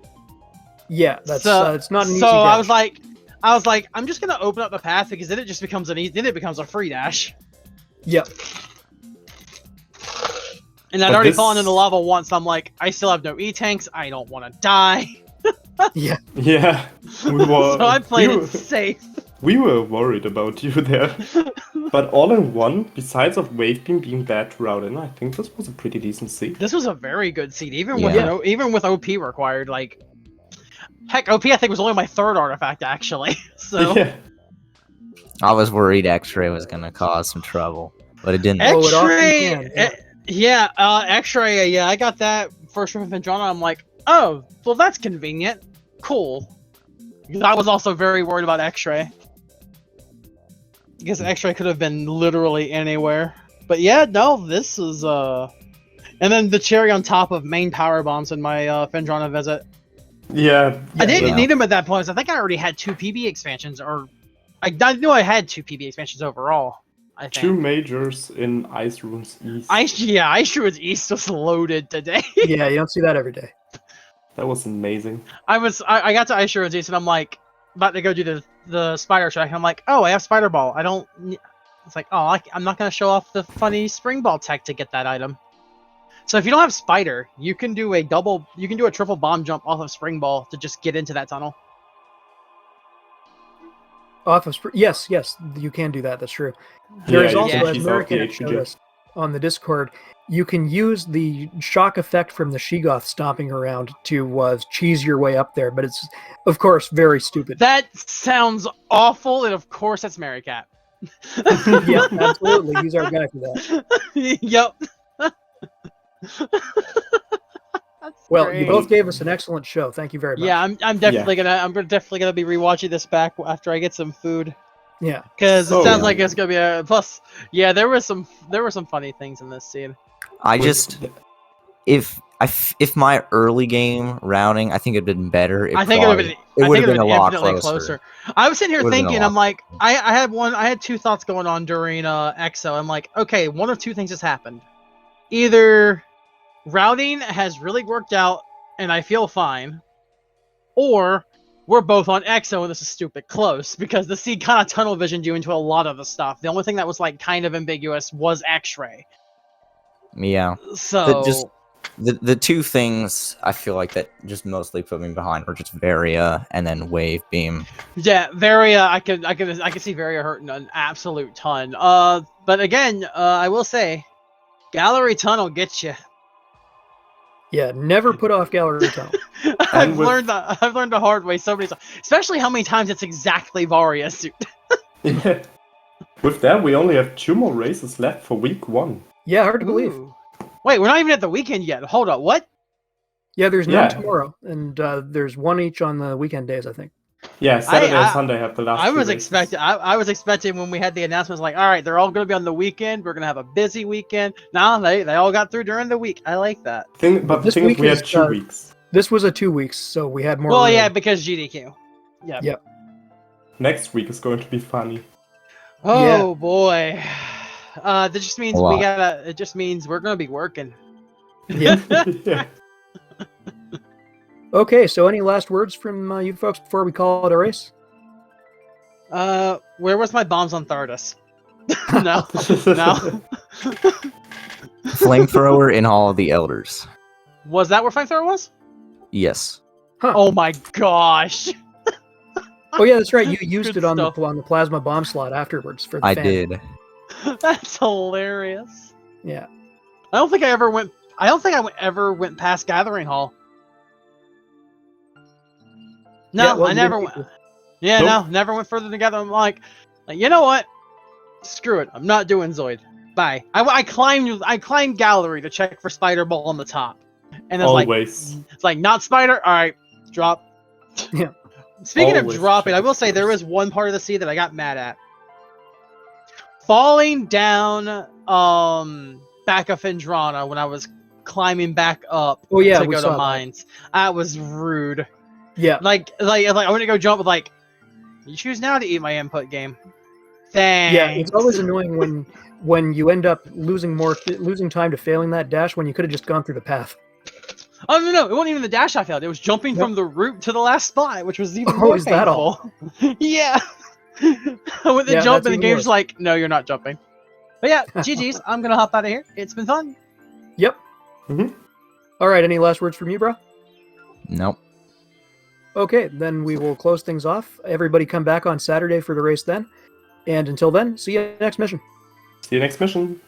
Yeah, that's So- it's not an easy So I dash. was like, I'm just gonna open up the path because then it just becomes then it becomes a free dash. Yep. And I'd But already this- fallen into lava once. I'm like, I still have no E-tanks. I don't want to die. Yeah. Yeah, we were. So I played we it were- safe. We were worried about you there. But all in one, besides of Wave Beam being bad to route in, I think this was a pretty decent seed. This was a very good seed, even Yeah. with even with OP required. Like, heck, OP I think was only my 3rd artifact actually. So Yeah. I was worried X-ray was gonna cause some trouble, but it didn't. Oh, it often X-ray, can, X-ray, yeah, I got that first from Vendrana. I'm like, oh, well, that's convenient. Cool. I was also very worried about X-ray. Because X-ray could have been literally anywhere. But yeah, no, this is, And then the cherry on top of main power bombs in my Vendrana visit. Yeah. I didn't Yeah. need them at that point, 'cause I think I already had 2 PB expansions, or... I knew I had 2 PB expansions overall. I think. 2 majors in Ice Runes East. Ice Ruins East was loaded today. Yeah, you don't see that every day. That was amazing. I got to Ice Ruins East and I'm like about to go do the spider track. And I'm like, oh, I have spider ball. I don't. It's like, oh, I'm not gonna show off the funny spring ball tech to get that item. So if you don't have spider, you can do a triple bomb jump off of spring ball to just get into that tunnel. Yes, you can do that. That's true. There is you also, can as cheese off the American showed HPG. us on the Discord, you can use the shock effect from the Sheegoth stomping around to cheese your way up there, but it's, of course, very stupid. That sounds awful, and of course that's Marycat. Yeah, absolutely. He's our guy for that. Yep. Well, great. you both gave us an excellent show. Thank you very much. Yeah, I'm definitely gonna be rewatching this back after I get some food. Yeah. Because So- it sounds like it's gonna be a plus. Yeah, there were some funny things in this scene. I just if my early game routing, I think it'd been better. I think it would have been a lot infinitely closer. I was sitting here It would've been a thinking, lot I'm like, I had two thoughts going on during EXO. I'm like, okay, one of two things has happened. Either routing has really worked out and I feel fine, or we're both on EXO and this is stupid close because the seed kind of tunnel visioned you into a lot of the stuff. The only thing that was like kind of ambiguous was X-ray. Yeah. So The two things I feel like that just mostly put me behind were just Varia and then Wave Beam. yeah, Varia, I could see Varia hurting an absolute ton. But again, I will say, Gallery Tunnel gets you. Yeah, never put off Gallery Tunnel. I've learned the hard way so many times, especially how many times it's exactly Varia's suit. Yeah. With that, we only have 2 more races left for week 1. Yeah, hard to believe. Ooh. Wait, we're not even at the weekend yet. Hold up, what? Yeah, there's none Yeah. tomorrow, and there's one each on the weekend days, I think. Yeah, Saturday and Sunday have the last I 2 was races. expecting. I was expecting when we had the announcements, like, all right, they're all going to be on the weekend. We're going to have a busy weekend. No, they all got through during the week. I like that. But the This thing is, week we is, had 2 weeks. This was a 2 weeks, so we had more. Well, room. yeah, because GDQ. Yeah. Yep. Next week is going to be funny. Oh boy. That just means A we lot. gotta. It just means we're going to be working. Yeah. Yeah. Okay, so any last words from you folks before we call it a race? Where was my bombs on Thardus? No, no. Flamethrower in Hall of the Elders. Was that where Flamethrower was? Yes. Huh. Oh my gosh. Oh yeah, that's right. You used Good it on stuff. the plasma bomb slot afterwards for the I fan. did. That's hilarious. Yeah. I don't think I ever went past Gathering Hall. No, Yeah, well, I never many went. people- Yeah, Nope. no, never went further together. I'm like, you know what? Screw it. I'm not doing Zoid. Bye. I climbed Gallery to check for Spider Ball on the top, and it's Always. like not Spider. All right, drop. Yeah. Speaking of Always dropping, check I will the say there first. was one part of the sea that I got mad at. Falling down back of Findrana when I was climbing back up Oh yeah, to we go saw to that. mines. That was rude. Yeah. Like I went to go jump with like, you choose now to eat my input game. Thanks. Yeah, it's always annoying when you end up losing time to failing that dash when you could have just gone through the path. Oh no, it wasn't even the dash I failed. It was jumping Yep. from the route to the last spot, which was even Oh, more is that all? painful. Yeah. I went to Yeah, jump that's and the even game's worse. like, no, you're not jumping. But yeah, GG's. I'm gonna hop out of here. It's been fun. Yep. Mhm. All right. Any last words from you, bro? Nope. Okay, then we will close things off. Everybody come back on Saturday for the race then. And until then, see you next mission. See you next mission.